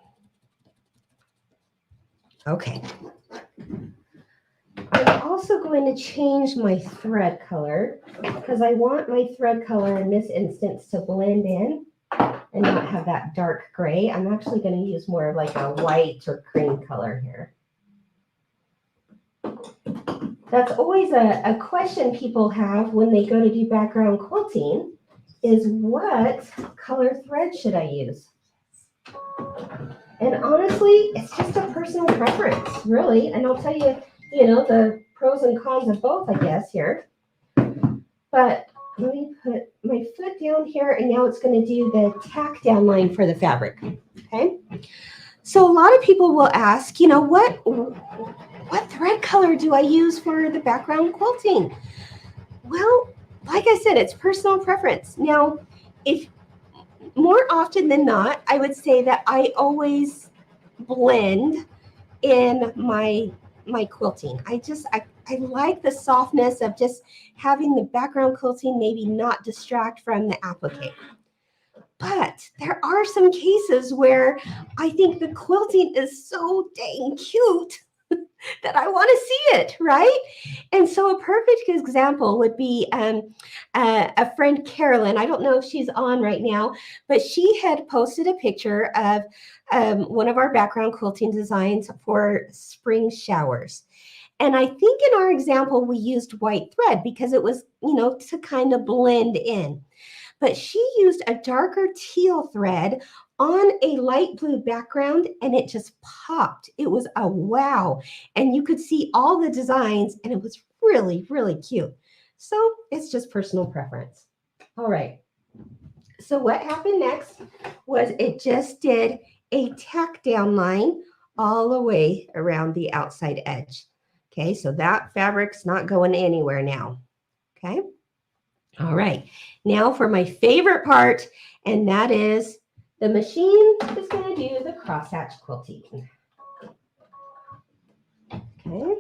Okay. I'm also going to change my thread color because I want my thread color in this instance to blend in and not have that dark gray. I'm actually going to use more of like a white or cream color here. That's always a question people have when they go to do background quilting is what color thread should I use? And honestly, it's just a personal preference, really. And I'll tell you, the pros and cons of both, I guess, here. But let me put my foot down here, and now it's going to do the tack down line for the fabric, okay? So a lot of people will ask, what thread color do I use for the background quilting? Well, like I said, it's personal preference. Now, if more often than not, I would say that I always blend in my quilting. I like the softness of just having the background quilting maybe not distract from the applique. But there are some cases where I think the quilting is so dang cute that I want to see it, right? And so a perfect example would be a friend, Carolyn. I don't know if she's on right now, but she had posted a picture of one of our background quilting designs for spring showers. And I think in our example, we used white thread because it was, to kind of blend in. But she used a darker teal thread on a light blue background, and it just popped. It was a wow. And you could see all the designs, and it was really, really cute. So it's just personal preference. All right. So what happened next was it just did a tack down line all the way around the outside edge. Okay, so that fabric's not going anywhere now. Okay. All right. Now for my favorite part, and that is the machine is going to do the crosshatch quilting. Okay.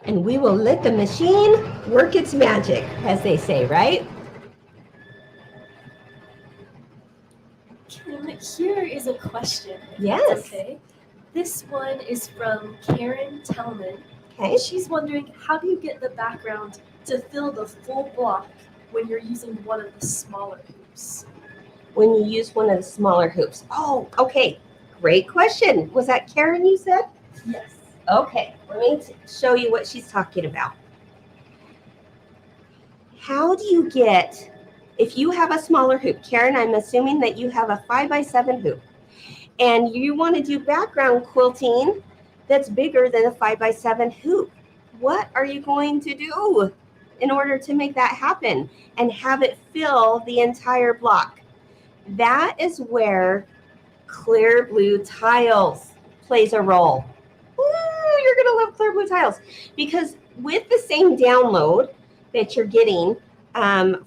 And we will let the machine work its magic, as they say, right? Kim, here is a question. Yes. Okay. This one is from Karen Tellman. Okay. She's wondering, how do you get the background to fill the full block when you're using one of the smaller hoops? When you use one of the smaller hoops. Oh, okay. Great question. Was that Karen you said? Yes. Okay, let me show you what she's talking about. How do you get, if you have a smaller hoop, Karen, I'm assuming that you have a 5x7 hoop, and you want to do background quilting that's bigger than a 5x7 hoop. What are you going to do in order to make that happen and have it fill the entire block? That is where clear blue tiles plays a role. Ooh, you're going to love clear blue tiles, because with the same download that you're getting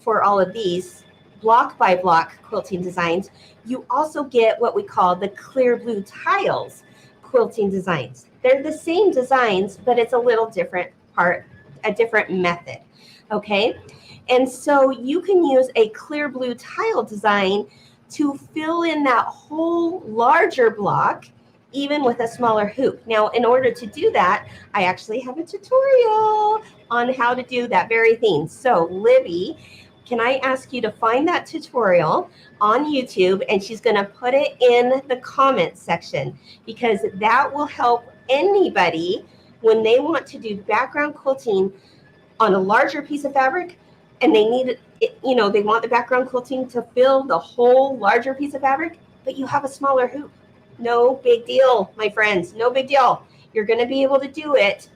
for all of these block by block quilting designs, you also get what we call the clear blue tiles quilting designs. They're the same designs, but it's a little different part, a different method. Okay. And so you can use a clear blue tile design to fill in that whole larger block, even with a smaller hoop. Now, in order to do that, I actually have a tutorial on how to do that very thing. So, Libby, can I ask you to find that tutorial on YouTube, and she's going to put it in the comments section, because that will help anybody when they want to do background quilting on a larger piece of fabric, and they need it, you know, they want the background quilting to fill the whole larger piece of fabric, but you have a smaller hoop. No big deal, my friends. No big deal. You're going to be able to do it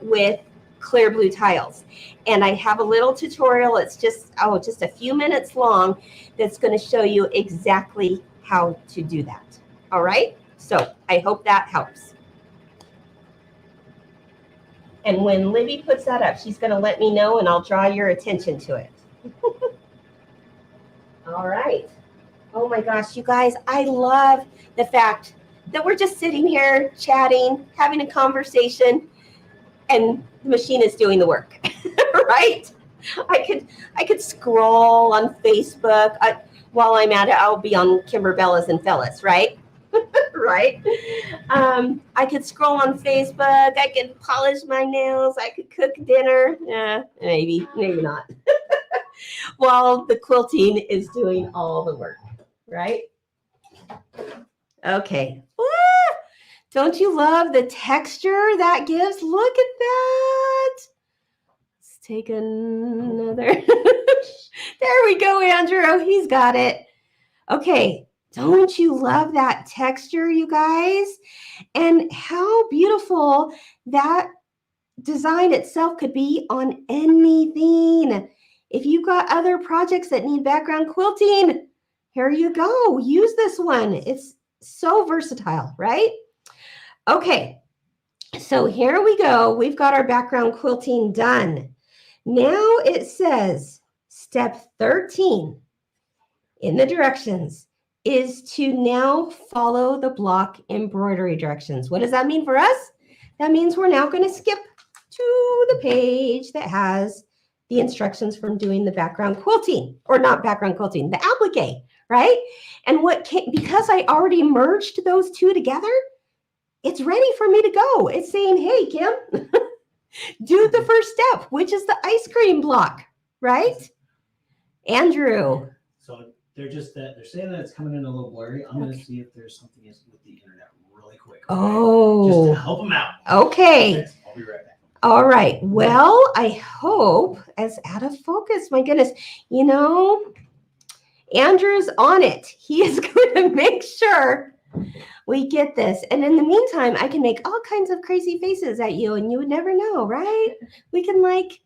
with clear blue tiles. And I have a little tutorial. It's just a few minutes long that's going to show you exactly how to do that. All right? So I hope that helps. And when Libby puts that up, she's going to let me know, and I'll draw your attention to it. All right. Oh my gosh, you guys, I love the fact that we're just sitting here chatting, having a conversation, and the machine is doing the work, right? I could scroll on Facebook. While I'm at it, I'll be on Kimberbell and Fellas, right? Right? I could scroll on Facebook. I could polish my nails. I could cook dinner. Maybe not. While the quilting is doing all the work. Right? Okay. Ah, don't you love the texture that gives? Look at that. Let's take another. There we go, Andrew. He's got it. Okay. Don't you love that texture, you guys? And how beautiful that design itself could be on anything. If you've got other projects that need background quilting, here you go. Use this one. It's so versatile, right? Okay, so here we go. We've got our background quilting done. Now it says step 13 in the directions is to now follow the block embroidery directions. What does that mean for us? That means we're now going to skip to the page that has the instructions from doing the background quilting, or not background quilting, the applique. Right? And because I already merged those two together, it's ready for me to go. It's saying, hey, Kim, do the first step, which is the ice cream block, right? Andrew. So they're saying that it's coming in a little blurry. I'm going to see if there's something with the internet really quick. Okay? Oh. Just to help them out. Okay. I'll be right back. All right. Well, I hope as out of focus, my goodness, Andrew's on it. He is going to make sure we get this. And in the meantime, I can make all kinds of crazy faces at you and you would never know, right? We can like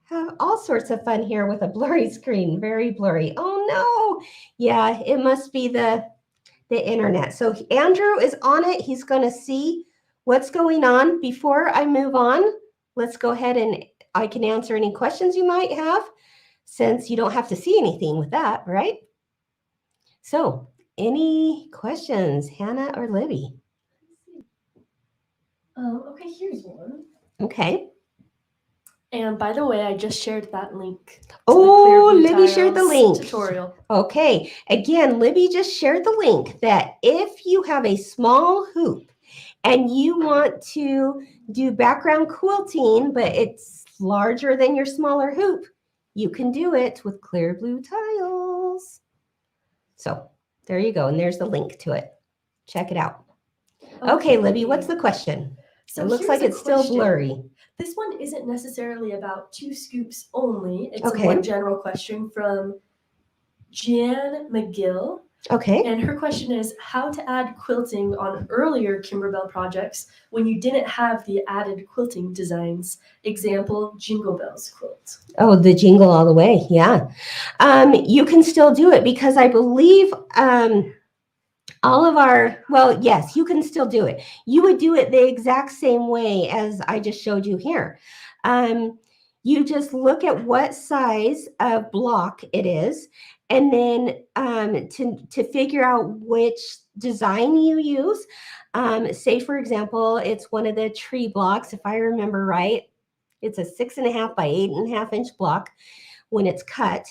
have all sorts of fun here with a blurry screen, very blurry. Oh no. Yeah, it must be the internet. So Andrew is on it. He's going to see what's going on. Before I move on, let's go ahead and I can answer any questions you might have since you don't have to see anything with that, right? So any questions, Hannah or Libby? Okay, here's one. Okay. And by the way, I just shared that link. Oh, Libby shared the Tiles link. Tutorial. Okay. Again, Libby just shared the link that if you have a small hoop and you want to do background quilting, but it's larger than your smaller hoop, you can do it with clear blue tiles. So there you go. And there's the link to it. Check it out. Okay, Libby, what's the question? So it looks here's like a it's still question. blurry. This one isn't necessarily about Two Scoops only. It's Okay. a more general question from Jan McGill. Okay. And her question is how to add quilting on earlier Kimberbell projects when you didn't have the added quilting designs. Example, Jingle Bells quilt. Oh, the jingle all the way. Yeah. You can still do it because I believe all of our, well, yes, you can still do it. You would do it the exact same way as I just showed you here. You just look at what size of block it is, and then to figure out which design you use. Say, for example, it's one of the tree blocks, if I remember right. It's a 6.5 by 8.5 inch block when it's cut.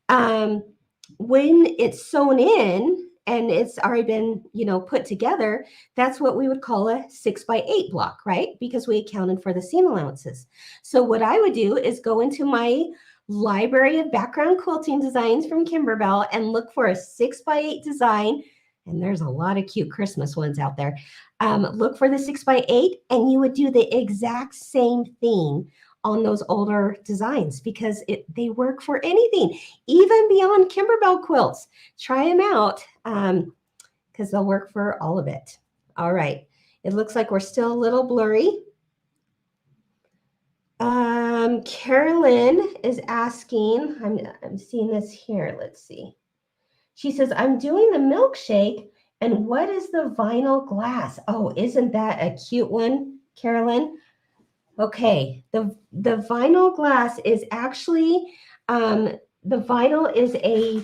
When it's sewn in, and it's already been, put together, that's what we would call a 6 by 8 block, right? Because we accounted for the seam allowances. So what I would do is go into my library of background quilting designs from Kimberbell and look for a 6 by 8 design. And there's a lot of cute Christmas ones out there. Look for the 6 by 8 and you would do the exact same thing on those older designs because they work for anything, even beyond Kimberbell quilts. Try them out because they'll work for all of it. All right. It looks like we're still a little blurry. Carolyn is asking, I'm seeing this here. Let's see. She says, I'm doing the milkshake and what is the vinyl glass? Oh, isn't that a cute one, Carolyn? Okay, the vinyl glass is actually, the vinyl is a,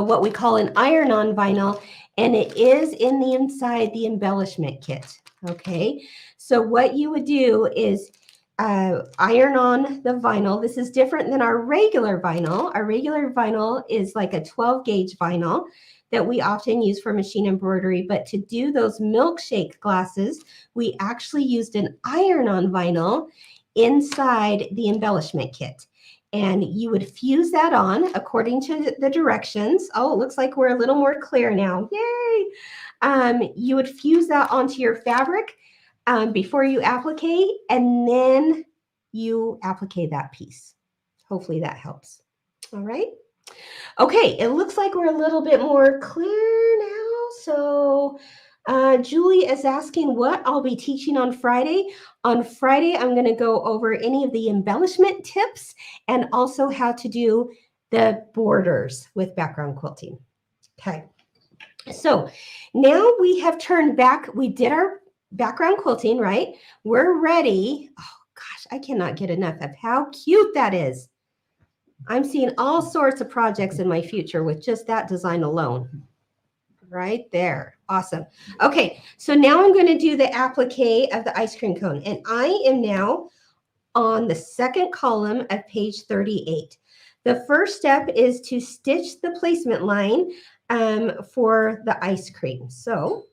what we call an iron-on vinyl, and it is in the inside the embellishment kit, okay? So what you would do is iron on the vinyl. This is different than our regular vinyl. Our regular vinyl is like a 12 gauge vinyl that we often use for machine embroidery, but to do those milkshake glasses, we actually used an iron-on vinyl inside the embellishment kit. And you would fuse that on according to the directions. Oh, it looks like we're a little more clear now. Yay! You would fuse that onto your fabric before you applique, and then you applique that piece. Hopefully that helps. All right. Okay, it looks like we're a little bit more clear now. So Julie is asking what I'll be teaching on Friday. On Friday, I'm going to go over any of the embellishment tips and also how to do the borders with background quilting. Okay, so now we have turned back. We did our background quilting, right? We're ready. Oh gosh, I cannot get enough of how cute that is. I'm seeing all sorts of projects in my future with just that design alone. Right there. Awesome. Okay, so now I'm going to do the applique of the ice cream cone. And I am now on the second column of page 38. The first step is to stitch the placement line for the ice cream. So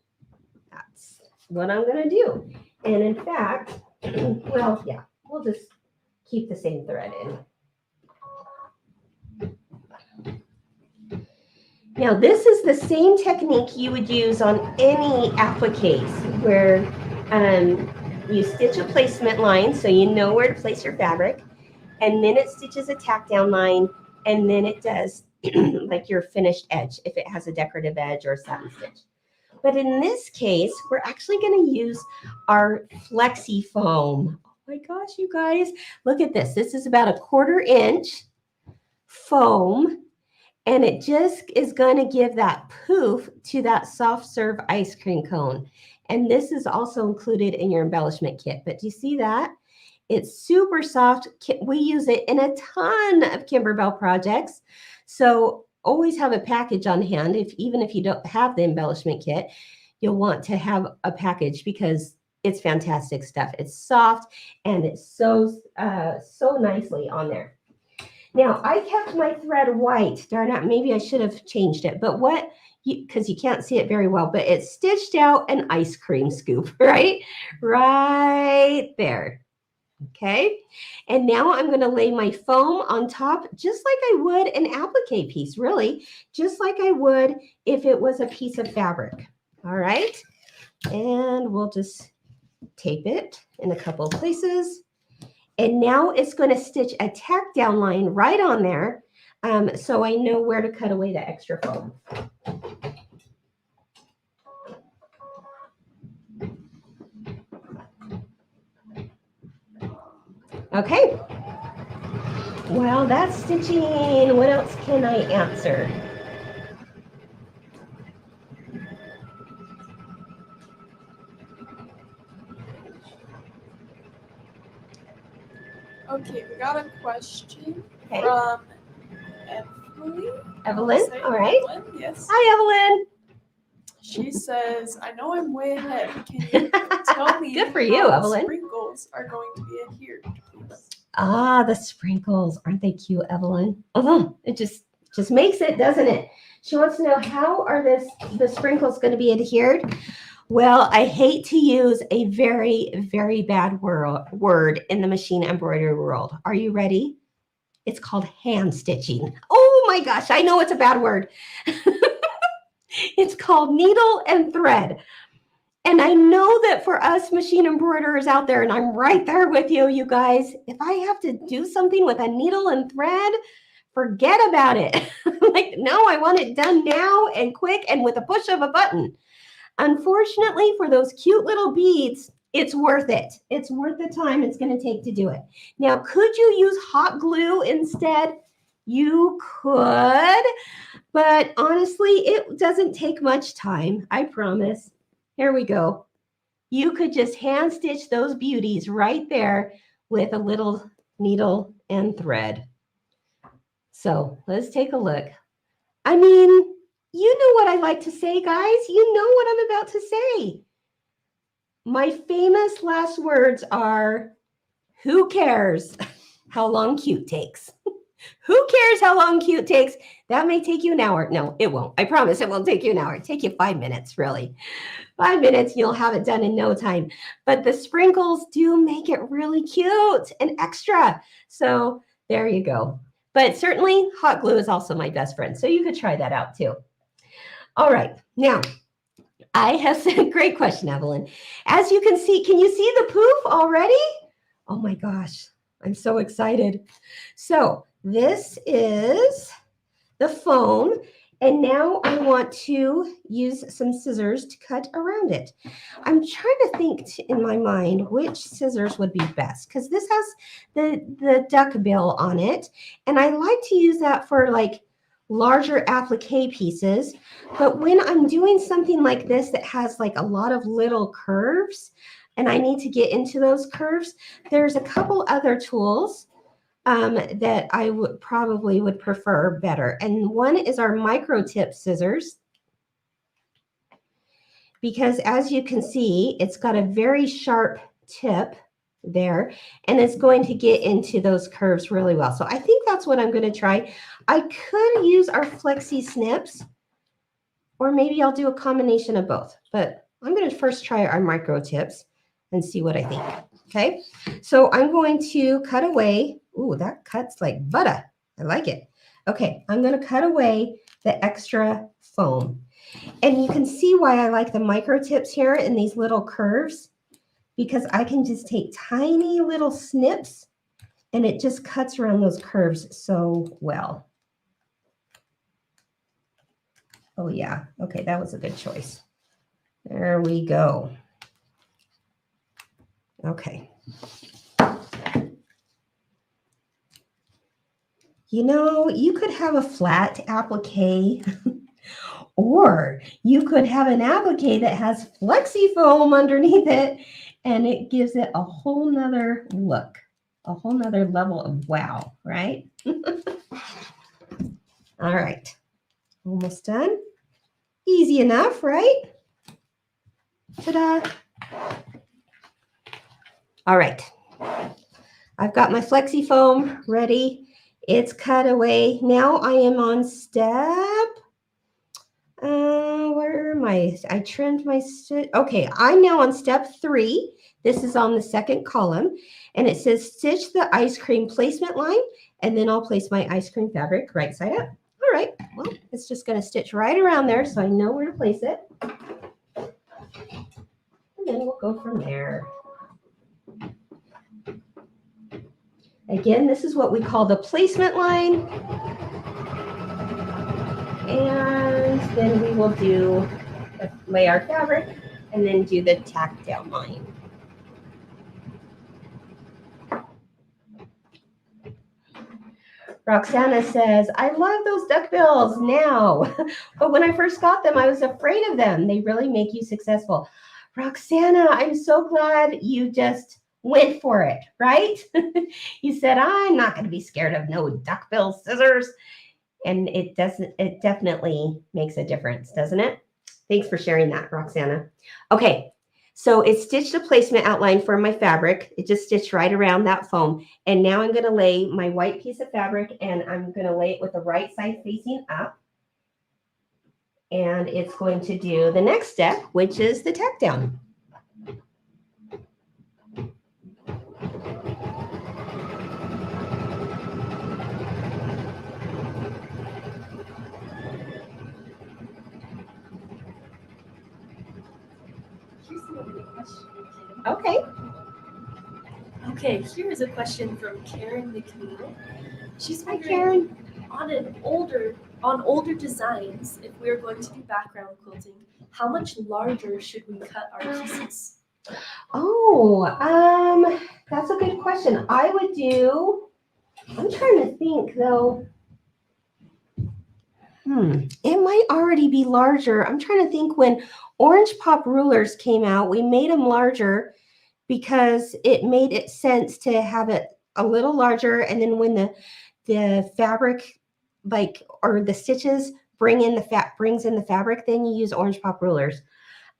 that's what I'm going to do. And in fact, well, yeah, we'll just keep the same thread in. Now, this is the same technique you would use on any appliques where you stitch a placement line so you know where to place your fabric, and then it stitches a tack down line and then it does like your finished edge if it has a decorative edge or a satin stitch. But in this case, we're actually going to use our flexi foam. Oh my gosh, you guys, look at this. This is about a 1/4 inch foam, and it just is going to give that poof to that soft serve ice cream cone. And this is also included in your embellishment kit. But do you see that? It's super soft. We use it in a ton of Kimberbell projects. So always have a package on hand. Even if you don't have the embellishment kit, you'll want to have a package because it's fantastic stuff. It's soft and it's so nicely on there. Now, I kept my thread white. Darn it, maybe I should have changed it. But because you can't see it very well, but it stitched out an ice cream scoop, right? Right there. Okay, and now I'm going to lay my foam on top just like I would an applique piece, really, just like I would if it was a piece of fabric. All right, and we'll just tape it in a couple of places. And now it's going to stitch a tack down line right on there, so I know where to cut away the extra foam. Okay. Well, that's stitching. What else can I answer? Okay, we got a question Okay. from Emily. Evelyn, Say all right. Evelyn, yes. Hi, Evelyn. She says, I know I'm way ahead. Can you tell me Good for you, how Evelyn. sprinkles are going to be adhered, please? Ah, the sprinkles. Aren't they cute, Evelyn? It just makes it, doesn't it? She wants to know, how are the sprinkles going to be adhered? Well, I hate to use a very, very bad word in the machine embroidery world. Are you ready? It's called hand stitching. Oh my gosh, I know it's a bad word. It's called needle and thread. And I know that for us machine embroiderers out there, and I'm right there with you, you guys, if I have to do something with a needle and thread, forget about it. Like, no, I want it done now and quick and with a push of a button. Unfortunately, for those cute little beads, it's worth it. It's worth the time it's going to take to do it. Now, could you use hot glue instead? You could, but honestly, it doesn't take much time, I promise. Here we go. You could just hand stitch those beauties right there with a little needle and thread. So let's take a look. I mean, you know what I like to say, guys. You know what I'm about to say. My famous last words are, who cares how long cute takes? Who cares how long cute takes? That may take you an hour. No, it won't. I promise it won't take you an hour. It'll take you 5 minutes, really. 5 minutes, you'll have it done in no time. But the sprinkles do make it really cute and extra. So there you go. But certainly hot glue is also my best friend. So you could try that out too. All right. Now, I have said, great question, Evelyn. As you can see, can you see the poof already? Oh my gosh, I'm so excited. So this is the foam, and now I want to use some scissors to cut around it. I'm trying to think in my mind which scissors would be best, because this has the duck bill on it, and I like to use that for like larger applique pieces. But when I'm doing something like this that has like a lot of little curves, and I need to get into those curves, there's a couple other tools that I would prefer better. And one is our micro tip scissors, because as you can see, it's got a very sharp tip there, and it's going to get into those curves really well. So I think that's what I'm going to try. I could use our flexi snips, or maybe I'll do a combination of both, but I'm going to first try our micro tips and see what I think. Okay, so I'm going to cut away. Ooh, that cuts like butter. I like it. Okay, I'm going to cut away the extra foam. And you can see why I like the micro tips here in these little curves, because I can just take tiny little snips and it just cuts around those curves so well. Oh yeah, okay, that was a good choice. There we go. Okay. You know, you could have a flat applique or you could have an applique that has flexi foam underneath it and it gives it a whole nother look, a whole nother level of wow, right? All right, almost done. Easy enough, right? Ta-da. All right, I've got my flexi foam ready. It's Cutaway. Now I am on step, where am I? I trimmed my stitch. Okay, I'm now on step 3. This is on the second column, and it says stitch the ice cream placement line, and then I'll place my ice cream fabric right side up. All right, well, it's just going to stitch right around there so I know where to place it. And then we'll go from there. Again, this is what we call the placement line. And then we will lay our fabric and then do the tack down line. Roxana says, I love those duckbills now, but when I first got them, I was afraid of them. They really make you successful. Roxana, I'm so glad you just went for it, right? You said, I'm not going to be scared of no duckbill scissors. And it definitely makes a difference, doesn't it? Thanks for sharing that, Roxana. Okay, so it stitched a placement outline for my fabric. It just stitched right around that foam. And now I'm going to lay my white piece of fabric and I'm going to lay it with the right side facing up. And it's going to do the next step, which is the tack down. Okay. Okay, here is a question from Karen McNeil. She's Hi, wondering, Karen. on older designs, if we're going to do background quilting, how much larger should we cut our pieces? Oh, that's a good question. I would do, I'm trying to think though. It might already be larger. I'm trying to think when Orange Pop rulers came out, we made them larger because it made it sense to have it a little larger. And then when the fabric, or the stitches brings in the fabric, then you use Orange Pop rulers.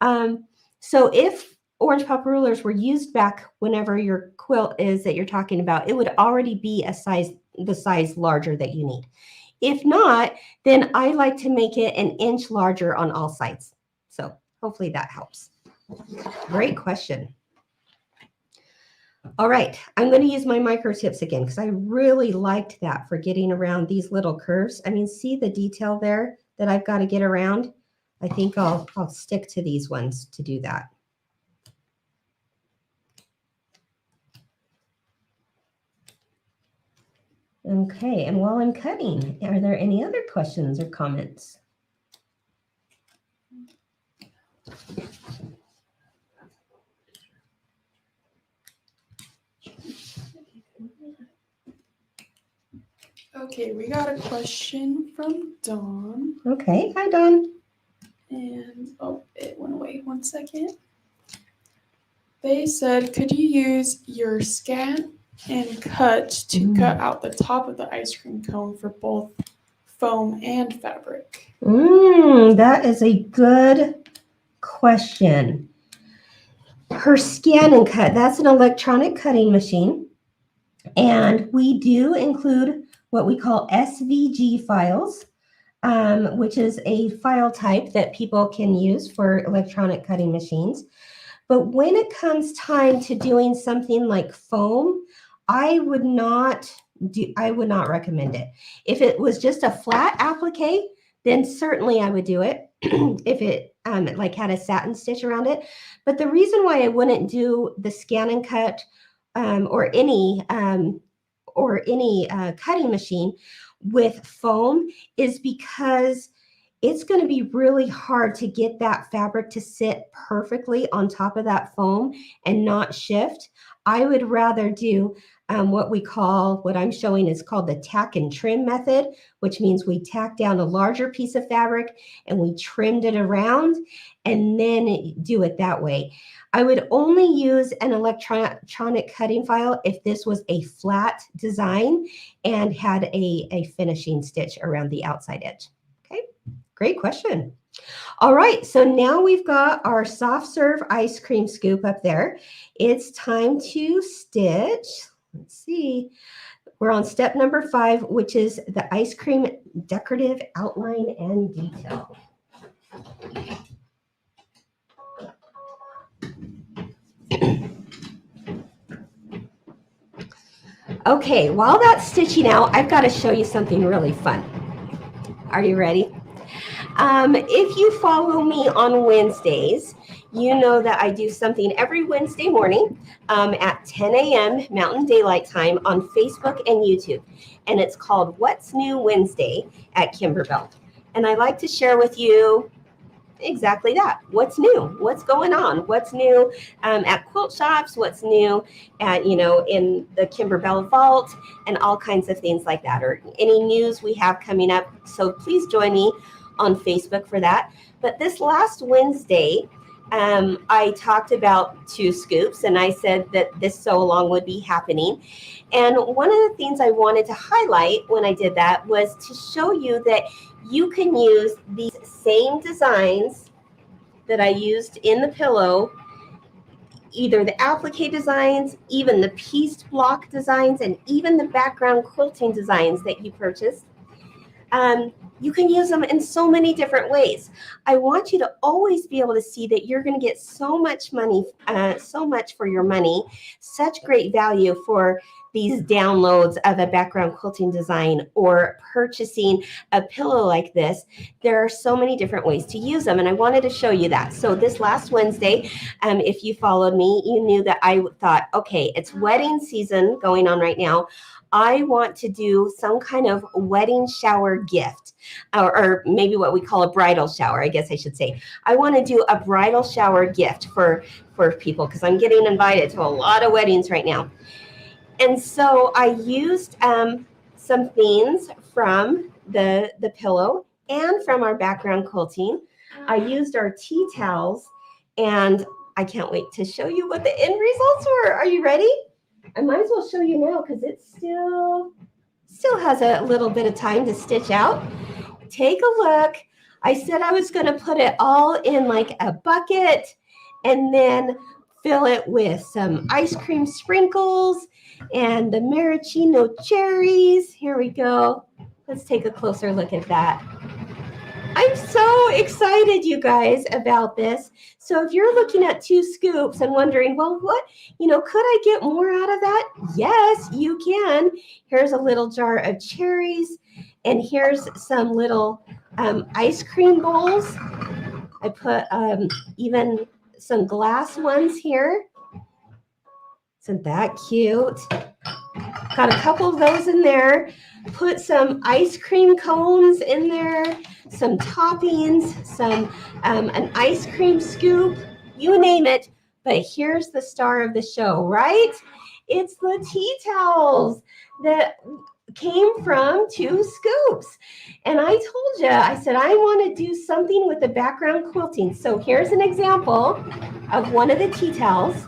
So if Orange Pop rulers were used back whenever your quilt is that you're talking about, it would already be the size larger that you need. If not, then I like to make it an inch larger on all sides. So hopefully that helps. Great question. All right, I'm going to use my micro tips again because I really liked that for getting around these little curves. I mean, see the detail there that I've got to get around? I think I'll stick to these ones to do that. Okay, and while I'm cutting, are there any other questions or comments? Okay, we got a question from Dawn. Okay, hi Dawn. And, oh, it went away. 1 second. They said, could you use your scan and cut to cut out the top of the ice cream cone for both foam and fabric? That is a good question. Her scan and cut, that's an electronic cutting machine. And we do include what we call SVG files, which is a file type that people can use for electronic cutting machines. But when it comes time to doing something like foam, I would not recommend it. If it was just a flat applique, then certainly I would do it if it had a satin stitch around it. But the reason why I wouldn't do the scan and cut or any cutting machine with foam is because it's going to be really hard to get that fabric to sit perfectly on top of that foam and not shift. I would rather do what I'm showing is called the tack and trim method, which means we tack down a larger piece of fabric and we trimmed it around and then do it that way. I would only use an electronic cutting file if this was a flat design and had a finishing stitch around the outside edge. Okay, great question. All right, so now we've got our soft serve ice cream scoop up there. It's time to stitch. Let's see. We're on step number 5, which is the ice cream decorative outline and detail. Okay, while that's stitching out, I've got to show you something really fun. Are you ready? If you follow me on Wednesdays, you know that I do something every Wednesday morning at 10 a.m. Mountain Daylight Time on Facebook and YouTube. And it's called What's New Wednesday at Kimberbell. And I like to share with you exactly that. What's new? What's going on? What's new at quilt shops? What's new at, in the Kimberbell vault and all kinds of things like that, or any news we have coming up. So please join me on Facebook for that. But this last Wednesday, I talked about Two Scoops, and I said that this sew along would be happening. And one of the things I wanted to highlight when I did that was to show you that you can use these same designs that I used in the pillow, either the applique designs, even the pieced block designs, and even the background quilting designs that you purchased. You can use them in so many different ways. I want you to always be able to see that you're going to get so much for your money, such great value for these downloads of a background quilting design or purchasing a pillow like this. There are so many different ways to use them, and I wanted to show you that. So this last Wednesday, if you followed me, you knew that I thought, okay, it's wedding season going on right now. I want to do some kind of wedding shower gift, or maybe what we call a bridal shower, I guess I should say. I want to do a bridal shower gift for people because I'm getting invited to a lot of weddings right now. And so I used some themes from the pillow and from our background quilting. I used our tea towels, and I can't wait to show you what the end results were. Are you ready? I might as well show you now because it still has a little bit of time to stitch out. Take a look. I said I was going to put it all in like a bucket and then fill it with some ice cream sprinkles and the maraschino cherries. Here we go. Let's take a closer look at that. I'm so excited, you guys, about this. So if you're looking at Two Scoops and wondering, well, what, could I get more out of that? Yes, you can. Here's a little jar of cherries, and here's some little ice cream bowls. I put even some glass ones here. Isn't that cute? Got a couple of those in there. Put some ice cream cones in there, some toppings, an ice cream scoop, you name it. But here's the star of the show, right? It's the tea towels that came from Two Scoops. And I told you, I said, I want to do something with the background quilting. So here's an example of one of the tea towels,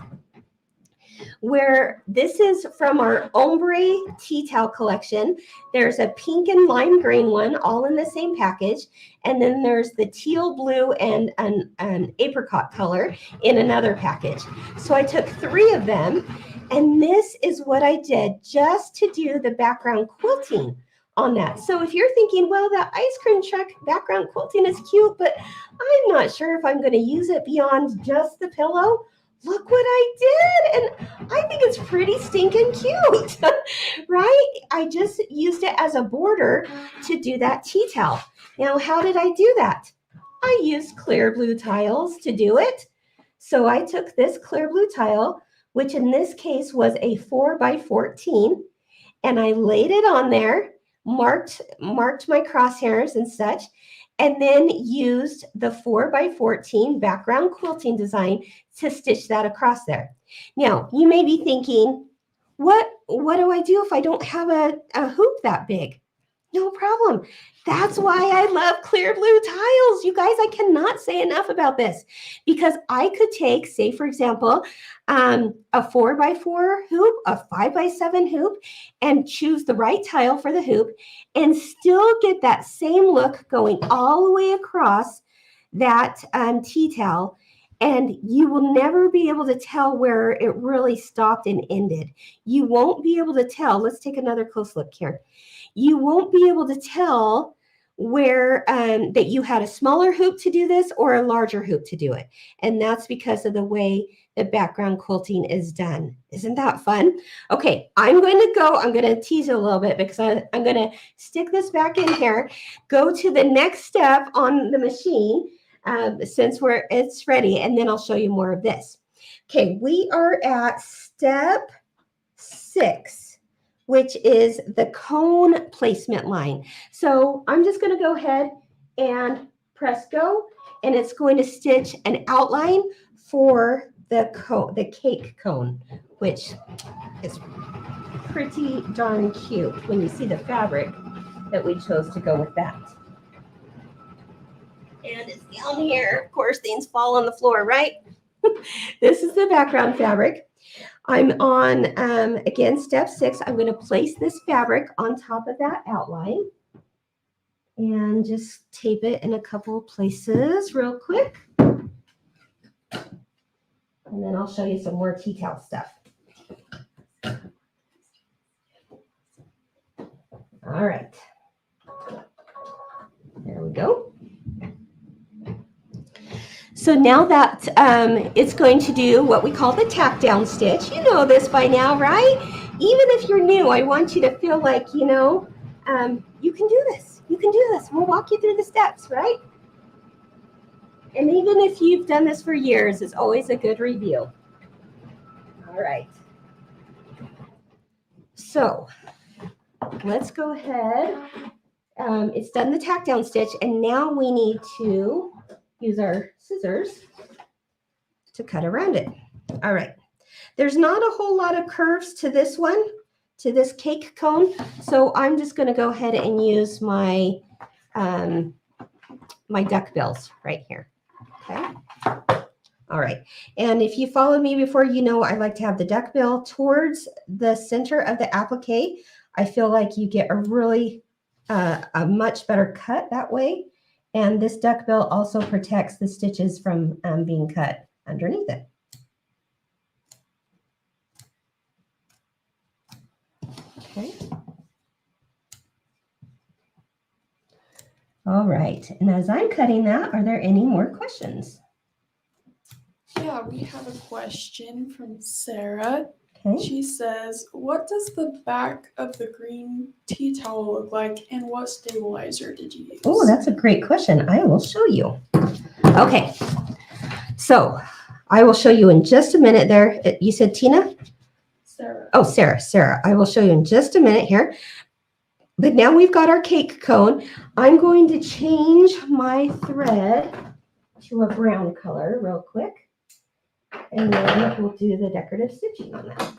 where this is from our ombre tea towel collection. There's a pink and lime green one, all in the same package. And then there's the teal blue and an apricot color in another package. So I took 3 of them, and this is what I did just to do the background quilting on that. So if you're thinking, well, that ice cream truck background quilting is cute, but I'm not sure if I'm going to use it beyond just the pillow, look what I did. And I think it's pretty stinking cute, right? I just used it as a border to do that tea towel. Now, how did I do that? I used clear blue tiles to do it. So I took this clear blue tile, which in this case was a 4x14, and I laid it on there, marked my crosshairs and such. and then used the 4x14 background quilting design to stitch that across there. Now, you may be thinking, what do I do if I don't have a hoop that big? No problem. That's why I love clear blue tiles. You guys, I cannot say enough about this, because I could take, say, for example, a 4x4 hoop, a 5x7 hoop, and choose the right tile for the hoop and still get that same look going all the way across that tea towel. And you will never be able to tell where it really stopped and ended. You won't be able to tell. Let's take another close look here. You won't be able to tell where that you had a smaller hoop to do this or a larger hoop to do it. And that's because of the way the background quilting is done. Isn't that fun? Okay, I'm going to tease it a little bit because I'm going to stick this back in here, go to the next step on the machine since it's ready, and then I'll show you more of this. Okay, we are at step 6, which is the cone placement line. So I'm just going to go ahead and press go, and it's going to stitch an outline for the cake cone, which is pretty darn cute when you see the fabric that we chose to go with that. And it's down here. Of course, things fall on the floor, right? This is the background fabric. I'm on, again, step 6. I'm going to place this fabric on top of that outline and just tape it in a couple of places real quick. And then I'll show you some more tea towel stuff. All right. There we go. So now that it's going to do what we call the tack down stitch. You know this by now, right? Even if you're new, I want you to feel like, you know, you can do this. You can do this. We'll walk you through the steps, right? And even if you've done this for years, it's always a good review. All right. So let's go ahead. It's done the tack down stitch, and now we need to use our scissors to cut around it. All right. There's not a whole lot of curves to this one, to this cake cone. So I'm just going to go ahead and use my, my duckbills right here. Okay. All right. And if you followed me before, you know I like to have the duckbill towards the center of the applique. I feel like you get a really, a much better cut that way. And this duckbill also protects the stitches from being cut underneath it. Okay. All right. And as I'm cutting that, are there any more questions? Yeah, we have a question from Sarah. Okay. She says, what does the back of the green tea towel look like, and what stabilizer did you use? Oh, that's a great question. I will show you. Okay. So I will show you in just a minute there. You said Tina? Sarah. Oh, Sarah. I will show you in just a minute here. But now we've got our cake cone. I'm going to change my thread to a brown color real quick. And then we'll do the decorative stitching on that.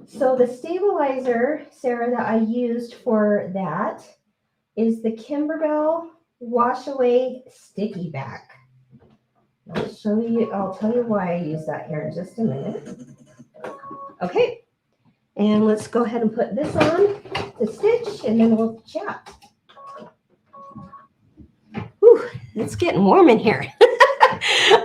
So the stabilizer, Sarah, that I used for that is the Kimberbell Wash Away Sticky Back. I'll tell you why I use that here in just a minute. Okay, and let's go ahead and put this on to stitch, and then we'll chat. Whew, it's getting warm in here.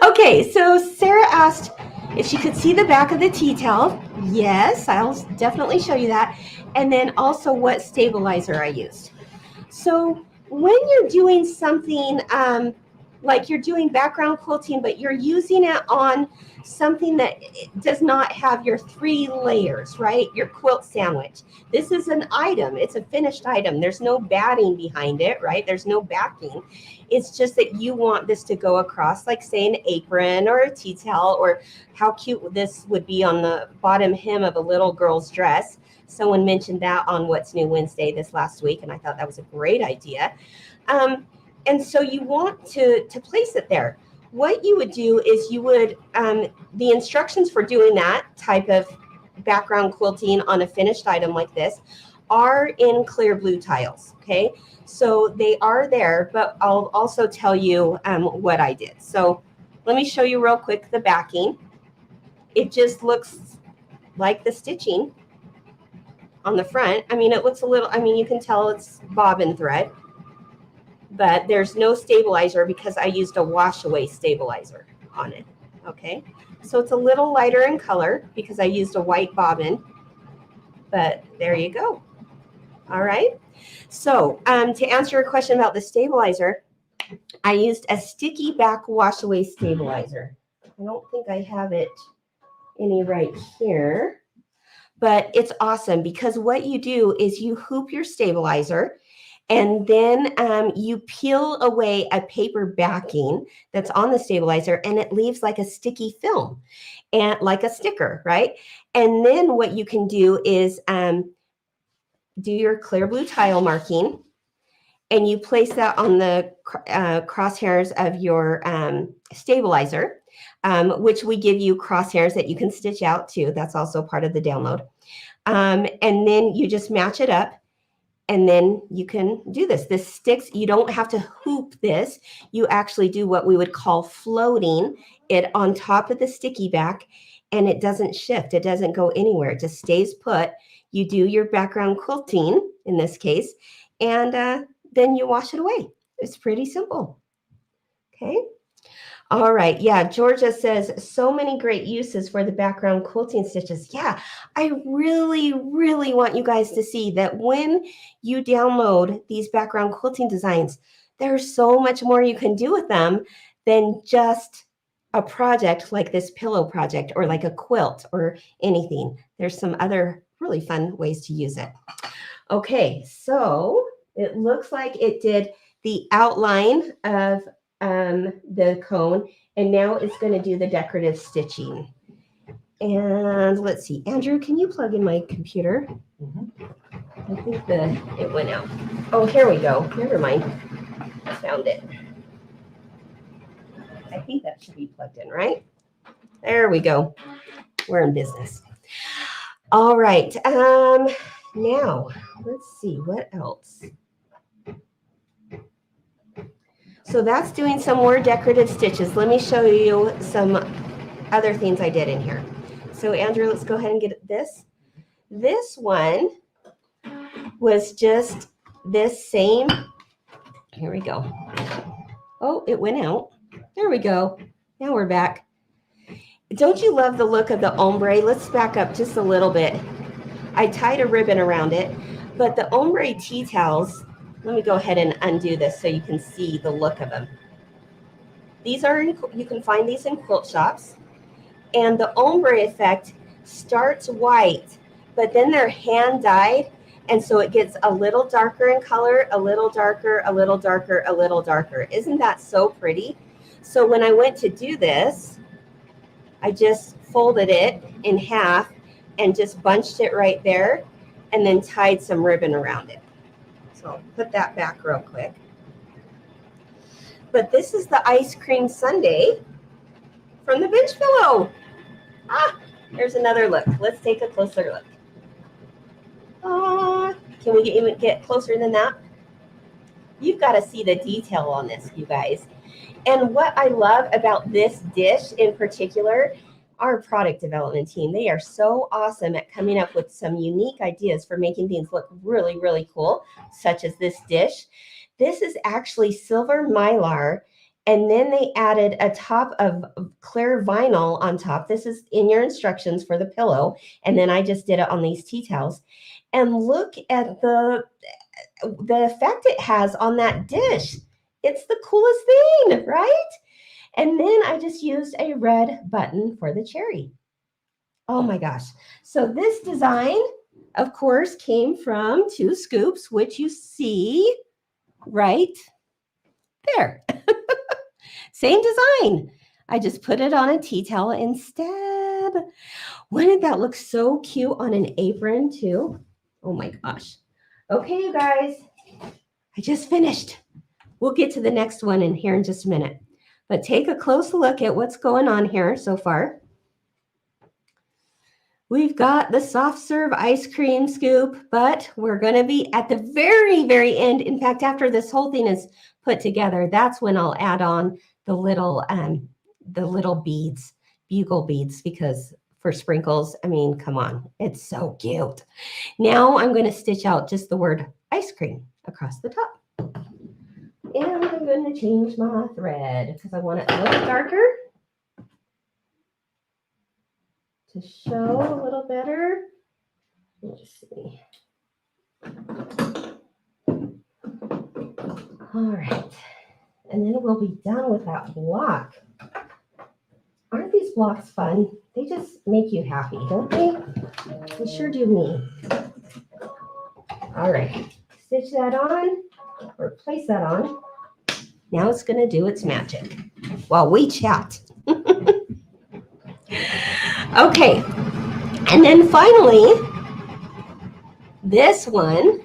Okay, so Sarah asked if she could see the back of the tea towel. Yes, I'll definitely show you that. And then also what stabilizer I used. So when you're doing something like you're doing background quilting, but you're using it on something that does not have your 3 layers, right? Your quilt sandwich. This is an item. It's a finished item. There's no batting behind it, right? There's no backing. It's just that you want this to go across, like say an apron or a tea towel, or how cute this would be on the bottom hem of a little girl's dress. Someone mentioned that on What's New Wednesday this last week, and I thought that was a great idea. And so you want to place it there. What you would do is you would, the instructions for doing that type of background quilting on a finished item like this are in clear blue tiles, okay? So they are there, but I'll also tell you what I did. So let me show you real quick the backing. It just looks like the stitching on the front. I mean, it looks a little, I mean, you can tell it's bobbin thread, but there's no stabilizer because I used a wash away stabilizer on it, okay? So it's a little lighter in color because I used a white bobbin, but there you go. All right. So to answer your question about the stabilizer, I used a sticky back wash away stabilizer. I don't think I have it any right here, but it's awesome because what you do is you hoop your stabilizer and then you peel away a paper backing that's on the stabilizer and it leaves like a sticky film and like a sticker, right? And then what you can do is do your clear blue tile marking and you place that on the crosshairs of your stabilizer, which we give you crosshairs that you can stitch out too. That's also part of the download. And then you just match it up and then you can do this. This sticks, you don't have to hoop this. You actually do what we would call floating it on top of the sticky back and it doesn't shift. It doesn't go anywhere. It just stays put. You do your background quilting in this case, and then you wash it away. It's pretty simple. Okay. All right. Yeah. Georgia says so many great uses for the background quilting stitches. Yeah. I really, really want you guys to see that when you download these background quilting designs, there's so much more you can do with them than just a project like this pillow project or like a quilt or anything. There's some other really fun ways to use it. Okay. So it looks like it did the outline of the cone, and now it's going to do the decorative stitching. And let's see, Andrew, can you plug in my computer? I think it went out. Oh, here we go. Never mind. I found it. I think that should be plugged in, right? There we go. We're in business. All right. Now let's see what else. So that's doing some more decorative stitches. Let me show you some other things I did in here. So Andrew, let's go ahead and get this. This one was just this same, here we go. Oh, it went out. There we go. Now we're back. Don't you love the look of the ombre? Let's back up just a little bit. I tied a ribbon around it, but the ombre tea towels, let me go ahead and undo this so you can see the look of them. These are, you can find these in quilt shops. And the ombre effect starts white, but then they're hand dyed. And so it gets a little darker in color, a little darker, a little darker, a little darker. Isn't that so pretty? So when I went to do this, I just folded it in half and just bunched it right there and then tied some ribbon around it. So I'll put that back real quick. But this is the ice cream sundae from the bench pillow. Ah, there's another look. Let's take a closer look. Can we even get closer than that? You've got to see the detail on this, you guys. And what I love about this dish in particular, our product development team, they are so awesome at coming up with some unique ideas for making things look really, really cool, such as this dish. This is actually silver mylar, and then they added a top of clear vinyl on top. This is in your instructions for the pillow, and then I just did it on these tea towels. And look at the effect it has on that dish. It's the coolest thing, right? And then I just used a red button for the cherry. Oh my gosh. So this design, of course, came from Two Scoops, which you see right there. Same design. I just put it on a tea towel instead. Wouldn't that look so cute on an apron too? Oh my gosh. Okay, you guys, I just finished. We'll get to the next one in here in just a minute. But take a close look at what's going on here so far. We've got the soft serve ice cream scoop, but we're going to be at the very, very end. In fact, after this whole thing is put together, that's when I'll add on the little beads, bugle beads, because for sprinkles, I mean, come on, it's so cute. Now I'm going to stitch out just the word ice cream across the top. And I'm going to change my thread because I want it a little darker to show a little better. Let's see. All right. And then we'll be done with that block. Aren't these blocks fun? They just make you happy, don't they? They sure do me. All right. Stitch that on or place that on. Now it's going to do its magic while we chat. Okay. And then finally, this one,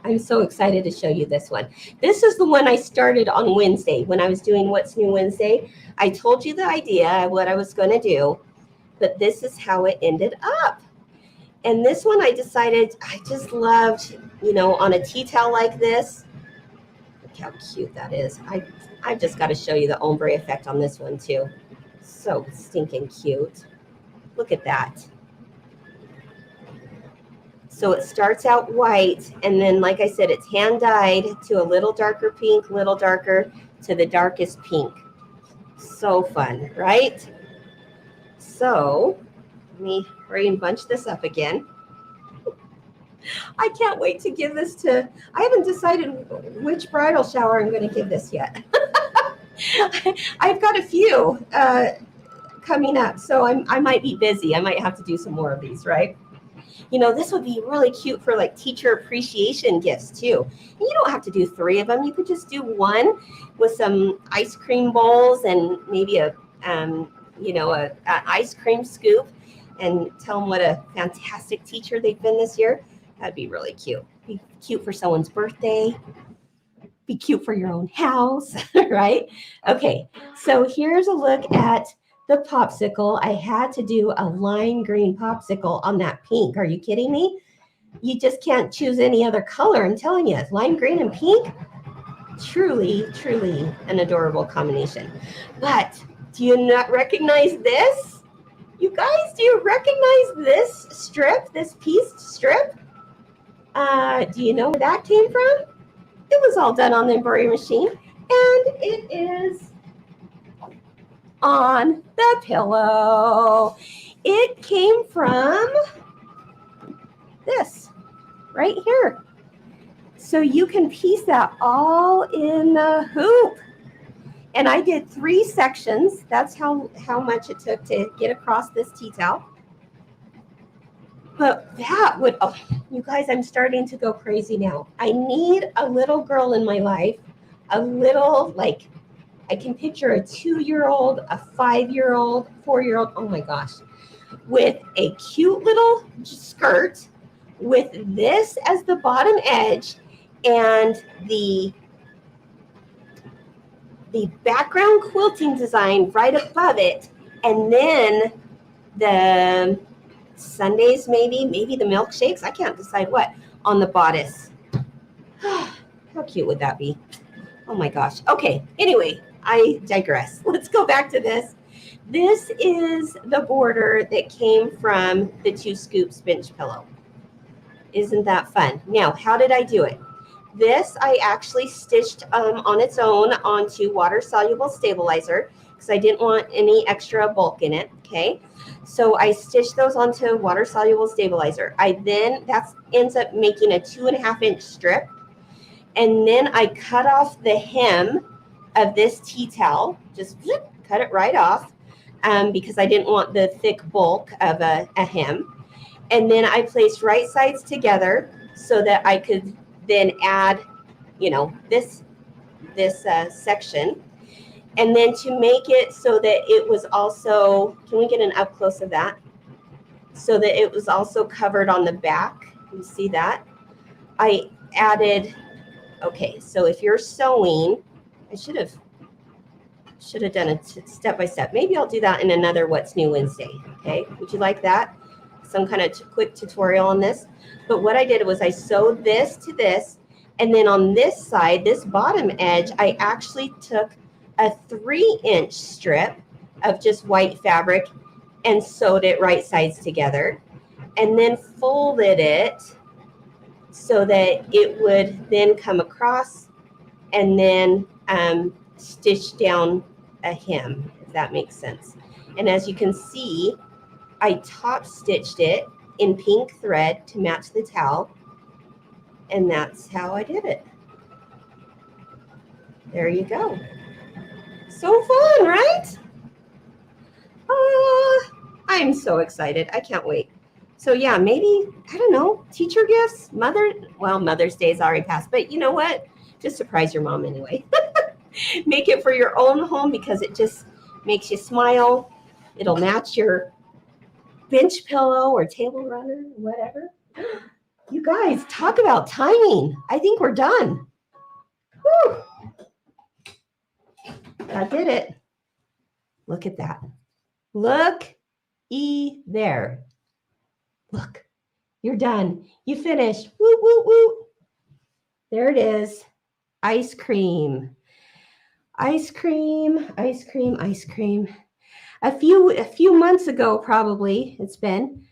I'm so excited to show you this one. This is the one I started on Wednesday when I was doing What's New Wednesday. I told you the idea of what I was going to do, but this is how it ended up. And this one I decided I just loved, you know, on a tea towel like this. Look how cute that is. I've just got to show you the ombre effect on this one too. So stinking cute. Look at that. So it starts out white, and then, like I said, it's hand dyed to a little darker pink, little darker to the darkest pink. So fun, right? So let me hurry and bunch this up again. I can't wait to give this to, I haven't decided which bridal shower I'm going to give this yet. I've got a few coming up, so I might be busy. I might have to do some more of these, right? You know, this would be really cute for like teacher appreciation gifts too. And you don't have to do 3 of them. You could just do one with some ice cream bowls and maybe a ice cream scoop, and tell them what a fantastic teacher they've been this year. That'd be really cute. Be cute for someone's birthday. Be cute for your own house, right? Okay, so here's a look at the popsicle. I had to do a lime green popsicle on that pink. Are you kidding me? You just can't choose any other color. I'm telling you, lime green and pink, truly, truly an adorable combination. But do you not recognize this? You guys, do you recognize this strip, this pieced strip? Do you know where that came from? It was all done on the embroidery machine, and it is on the pillow. It came from this right here. So you can piece that all in the hoop. And I did 3 sections. That's how much it took to get across this tea towel. But that would, oh, you guys, I'm starting to go crazy now. I need a little girl in my life, a little, like, I can picture a 2-year-old, a 5-year-old, 4-year-old, oh my gosh, with a cute little skirt with this as the bottom edge and the background quilting design right above it, and then the sundaes, maybe the milkshakes, I can't decide what, on the bodice. How cute would that be? Oh my gosh. Okay, anyway, I digress. Let's go back to this. This is the border that came from the Two Scoops bench pillow. Isn't that fun? Now, how did I do it? This I actually stitched on its own onto water-soluble stabilizer because I didn't want any extra bulk in it, okay? So I stitched those onto water-soluble stabilizer. That ends up making a 2.5-inch strip. And then I cut off the hem of this tea towel, just cut it right off because I didn't want the thick bulk of a hem. And then I placed right sides together so that I could then add, you know, this section. And then to make it so that it was also, can we get an up close of that? So that it was also covered on the back. You see that? I added, okay, so if you're sewing, I should have done it step by step. Maybe I'll do that in another What's New Wednesday. Okay, would you like that? Some kind of quick tutorial on this. But what I did was I sewed this to this, and then on this side, this bottom edge, I actually took a 3-inch strip of just white fabric and sewed it right sides together, and then folded it so that it would then come across and then stitch down a hem, if that makes sense. And as you can see, I top stitched it in pink thread to match the towel, and that's how I did it. There you go. So fun, right? I'm so excited. I can't wait. So yeah, maybe, I don't know, teacher gifts, Mother's Day is already passed, but you know what? Just surprise your mom anyway. Make it for your own home because it just makes you smile. It'll match your bench pillow or table runner, whatever. You guys, talk about timing. I think we're done. Whew. I did it. Look at that. There. Look, you're done. You finished. Woo, woo, woo. There it is. Ice cream. Ice cream, ice cream, ice cream. A few months ago, probably, it's been,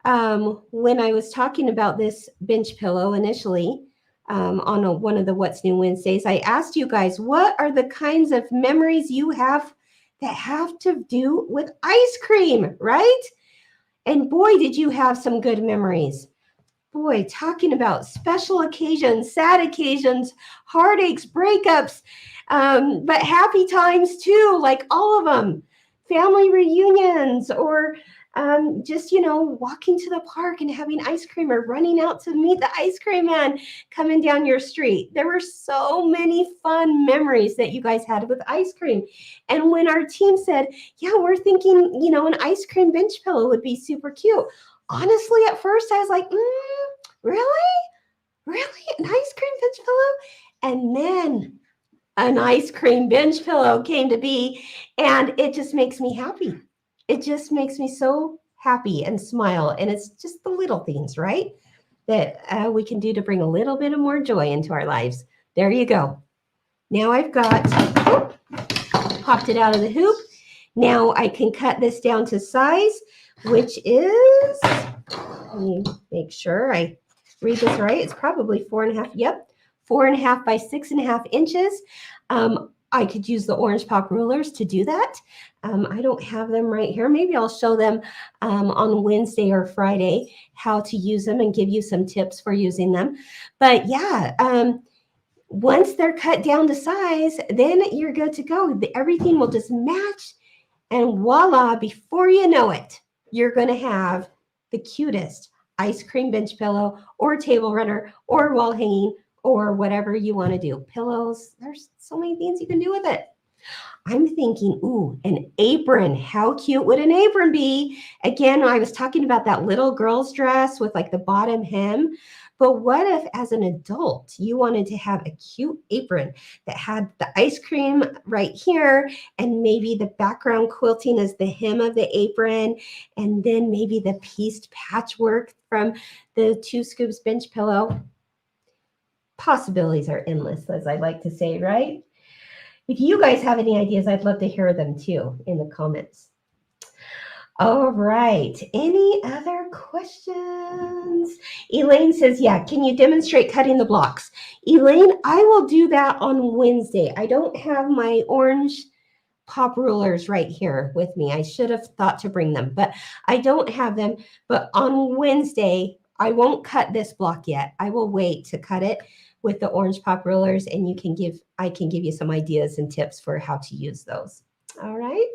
when I was talking about this bench pillow initially on one of the What's New Wednesdays, I asked you guys, what are the kinds of memories you have that have to do with ice cream, right? And boy, did you have some good memories. Boy, talking about special occasions, sad occasions, heartaches, breakups, but happy times too, like all of them. Family reunions, or just, you know, walking to the park and having ice cream, or running out to meet the ice cream man coming down your street. There were so many fun memories that you guys had with ice cream. And when our team said, yeah, we're thinking, you know, an ice cream bench pillow would be super cute. Honestly, at first I was like, really? Really? An ice cream bench pillow? And then an ice cream bench pillow came to be, and it just makes me happy. It just makes me so happy and smile. And it's just the little things, right, that we can do to bring a little bit of more joy into our lives. There you go. Now I've got, popped it out of the hoop. Now I can cut this down to size, which is, let me make sure I read this right. It's probably 4.5. Yep. 4.5 by 6.5 inches. I could use the orange pop rulers to do that. I don't have them right here. Maybe I'll show them on Wednesday or Friday how to use them and give you some tips for using them. But yeah, once they're cut down to size, then you're good to go. Everything will just match, and voila, before you know it, you're going to have the cutest ice cream bench pillow or table runner or wall hanging or whatever you want to do. Pillows, there's so many things you can do with it. I'm thinking, ooh, an apron. How cute would an apron be? Again, I was talking about that little girl's dress with like the bottom hem. But what if as an adult, you wanted to have a cute apron that had the ice cream right here, and maybe the background quilting is the hem of the apron, and then maybe the pieced patchwork from the Two Scoops bench pillow? Possibilities are endless, as I like to say, right? If you guys have any ideas, I'd love to hear them too in the comments. All right. Any other questions? Elaine says, yeah, can you demonstrate cutting the blocks? Elaine, I will do that on Wednesday. I don't have my orange pop rulers right here with me. I should have thought to bring them, but I don't have them. But on Wednesday, I won't cut this block yet. I will wait to cut it. with the orange pop rollers, and I can give you some ideas and tips for how to use those. All right.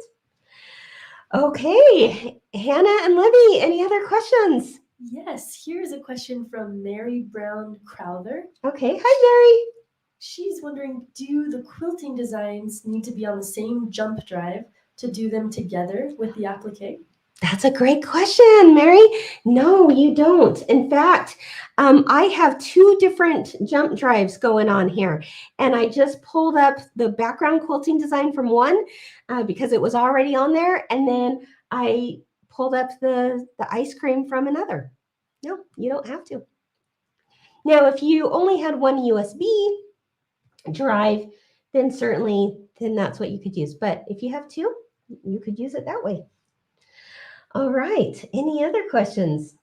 Okay, Hannah and Libby, any other questions? Yes, here's a question from Mary Brown Crowther. Okay, hi She's wondering, do the quilting designs need to be on the same jump drive to do them together with the applique? Mary. That's a great question, Mary. No, you don't. In fact, I have 2 different jump drives going on here, and I just pulled up the background quilting design from one because it was already on there, and then I pulled up the ice cream from another. No, you don't have to. Now, if you only had one USB drive, then certainly, then that's what you could use. But if you have 2, you could use it that way. All right. Any other questions?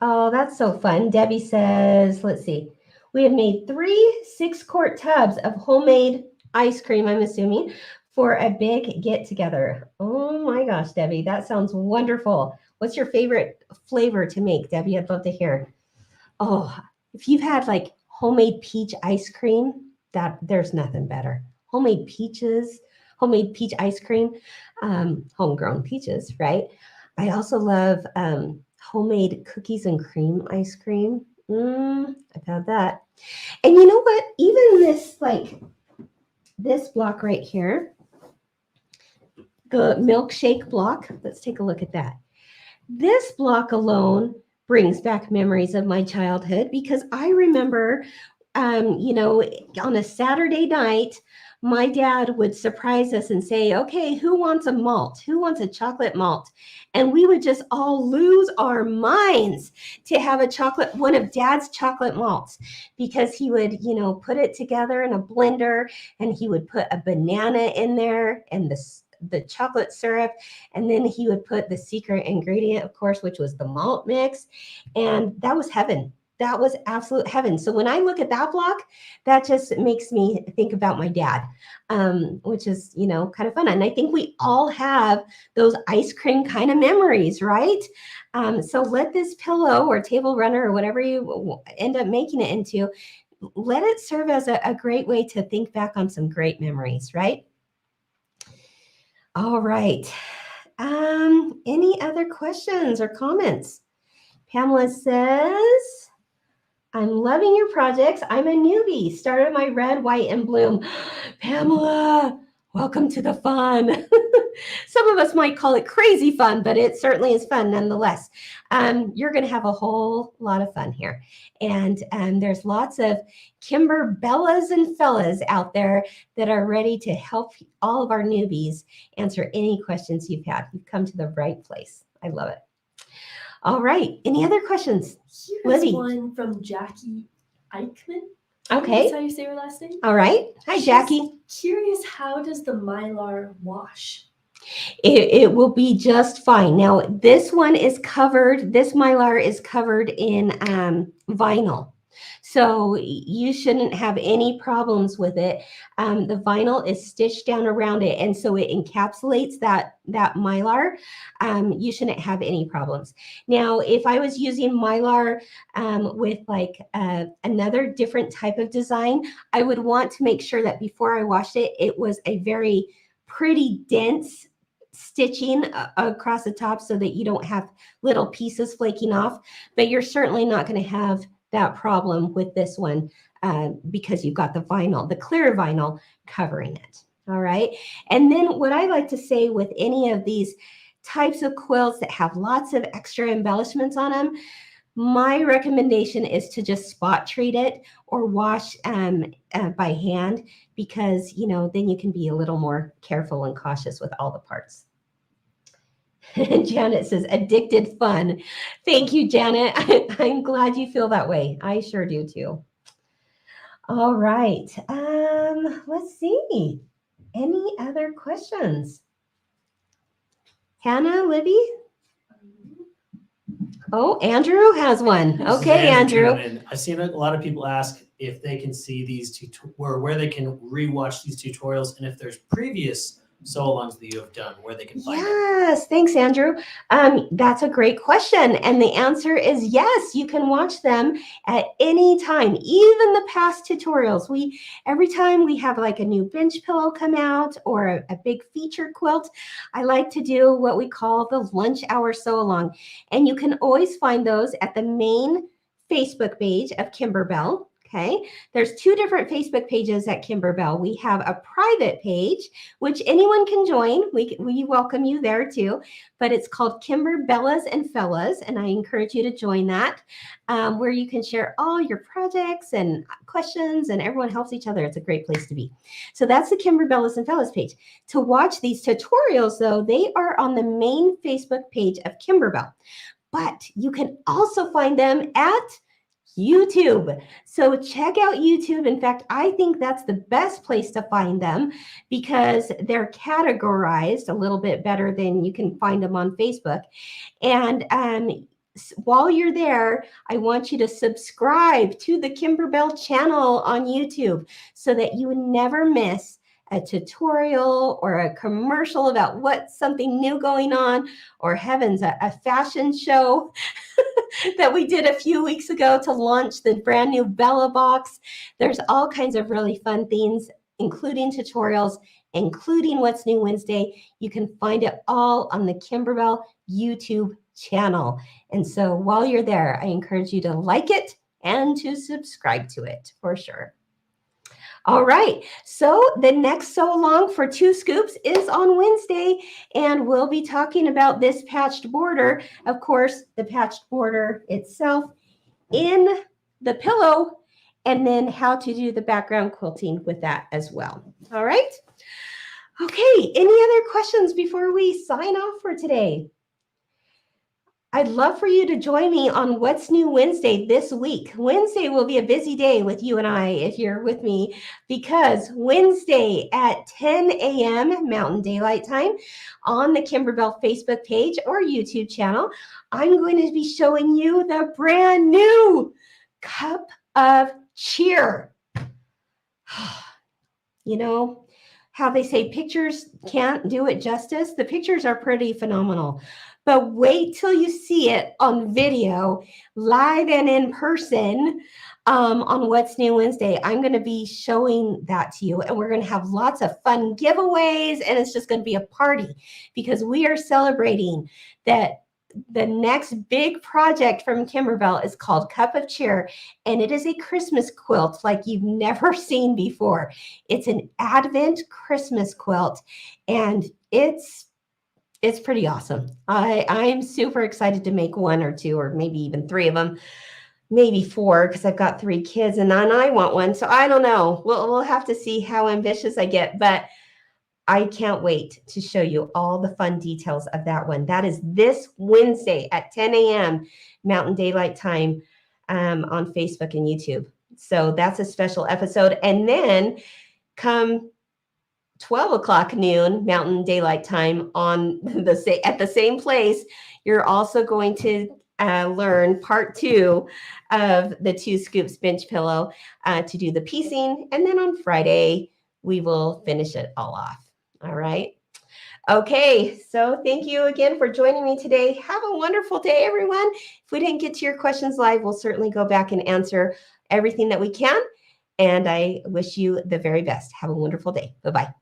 Oh, that's so fun. Debbie says, let's see. We have made 3 6-quart tubs of homemade ice cream, I'm assuming, for a big get-together. Oh my gosh, Debbie, that sounds wonderful. What's your favorite flavor to make, Debbie? I'd love to hear. Oh, if you've had like homemade peach ice cream, there's nothing better. Homemade peach ice cream, homegrown peaches, right? I also love homemade cookies and cream ice cream. I've had that. And you know what? Even this block right here, the milkshake block, let's take a look at that. This block alone brings back memories of my childhood because I remember, on a Saturday night, my dad would surprise us and say, okay, who wants a malt? Who wants a chocolate malt? And we would just all lose our minds to have one of Dad's chocolate malts, because he would, put it together in a blender, and he would put a banana in there and the chocolate syrup, and then he would put the secret ingredient, of course, which was the malt mix, and that was heaven. That was absolute heaven. So when I look at that block, that just makes me think about my dad, which is, kind of fun. And I think we all have those ice cream kind of memories, right? So let this pillow or table runner or whatever you end up making it into, let it serve as a great way to think back on some great memories, right? All right. Any other questions or comments? Pamela says, I'm loving your projects. I'm a newbie. Started my red, white, and bloom. Pamela, welcome to the fun. Some of us might call it crazy fun, but it certainly is fun nonetheless. You're going to have a whole lot of fun here. And there's lots of Kimberbellas and fellas out there that are ready to help all of our newbies answer any questions you've had. You've come to the right place. I love it. All right. Any other questions? Here's Libby. one from Jackie Eichmann. Okay. That's how you say her last name? All right. Hi, Jackie. She's curious, how does the Mylar wash? It will be just fine. Now, this one is covered. This Mylar is covered in vinyl. So you shouldn't have any problems with it. The vinyl is stitched down around it, and so it encapsulates that Mylar. You shouldn't have any problems. Now, if I was using Mylar with like another different type of design, I would want to make sure that before I washed it, it was a very pretty dense stitching across the top so that you don't have little pieces flaking off. But you're certainly not going to have that problem with this one because you've got the vinyl, the clear vinyl covering it. All right. And then what I like to say with any of these types of quilts that have lots of extra embellishments on them, my recommendation is to just spot treat it or wash by hand, because, then you can be a little more careful and cautious with all the parts. Janet says, addicted fun. Thank you, Janet. I'm glad you feel that way. I sure do too. All right. Let's see. Any other questions? Hannah, Libby? Oh, Andrew has one. This is Okay, Andrew. And I've seen a lot of people ask if they can see these where they can rewatch these tutorials, and if there's previous sew-alongs that you have done, where they can find it. Yes, thanks, Andrew. That's a great question. And the answer is yes, you can watch them at any time, even the past tutorials. Every time we have like a new bench pillow come out or a big feature quilt, I like to do what we call the lunch hour sew along. And you can always find those at the main Facebook page of Kimberbell. Okay, there's two different Facebook pages at Kimberbell. We have a private page, which anyone can join. We welcome you there too, but it's called Kimberbellas and Fellas, and I encourage you to join that, where you can share all your projects and questions, and everyone helps each other. It's a great place to be. So that's the Kimberbellas and Fellas page. To watch these tutorials, though, they are on the main Facebook page of Kimberbell, but you can also find them at YouTube. So check out YouTube. In fact, I think that's the best place to find them because they're categorized a little bit better than you can find them on Facebook. And while you're there, I want you to subscribe to the Kimberbell channel on YouTube so that you never miss a tutorial or a commercial about what's something new going on, or heavens, a fashion show that we did a few weeks ago to launch the brand new Bella box. There's all kinds of really fun things, including tutorials, including What's New Wednesday. You can find it all on the Kimberbell YouTube channel. And so while you're there, I encourage you to like it and to subscribe to it for sure. All right, so the next sew along for Two Scoops is on Wednesday, and we'll be talking about this patched border. Of course, the patched border itself in the pillow, and then how to do the background quilting with that as well. All right. Okay, any other questions before we sign off for today? I'd love for you to join me on What's New Wednesday this week. Wednesday will be a busy day with you and I if you're with me, because Wednesday at 10 a.m. Mountain Daylight Time on the Kimberbell Facebook page or YouTube channel, I'm going to be showing you the brand new Cup of Cheer. You know how they say pictures can't do it justice? The pictures are pretty phenomenal. But wait till you see it on video, live and in person on What's New Wednesday. I'm going to be showing that to you, and we're going to have lots of fun giveaways, and it's just going to be a party because we are celebrating that the next big project from Kimberbell is called Cup of Cheer, and it is a Christmas quilt like you've never seen before. It's an Advent Christmas quilt, and it's pretty awesome. I'm super excited to make one or two or maybe even three of them, maybe four, because I've got 3 kids and I want one. So I don't know. We'll have to see how ambitious I get, but I can't wait to show you all the fun details of that one. That is this Wednesday at 10 a.m. Mountain Daylight Time on Facebook and YouTube. So that's a special episode. And then come 12 o'clock noon Mountain Daylight Time on at the same place, you're also going to learn part 2 of the Two Scoops bench pillow to do the piecing. And then on Friday, we will finish it all off. All right. Okay. So thank you again for joining me today. Have a wonderful day, everyone. If we didn't get to your questions live, we'll certainly go back and answer everything that we can. And I wish you the very best. Have a wonderful day. Bye-bye.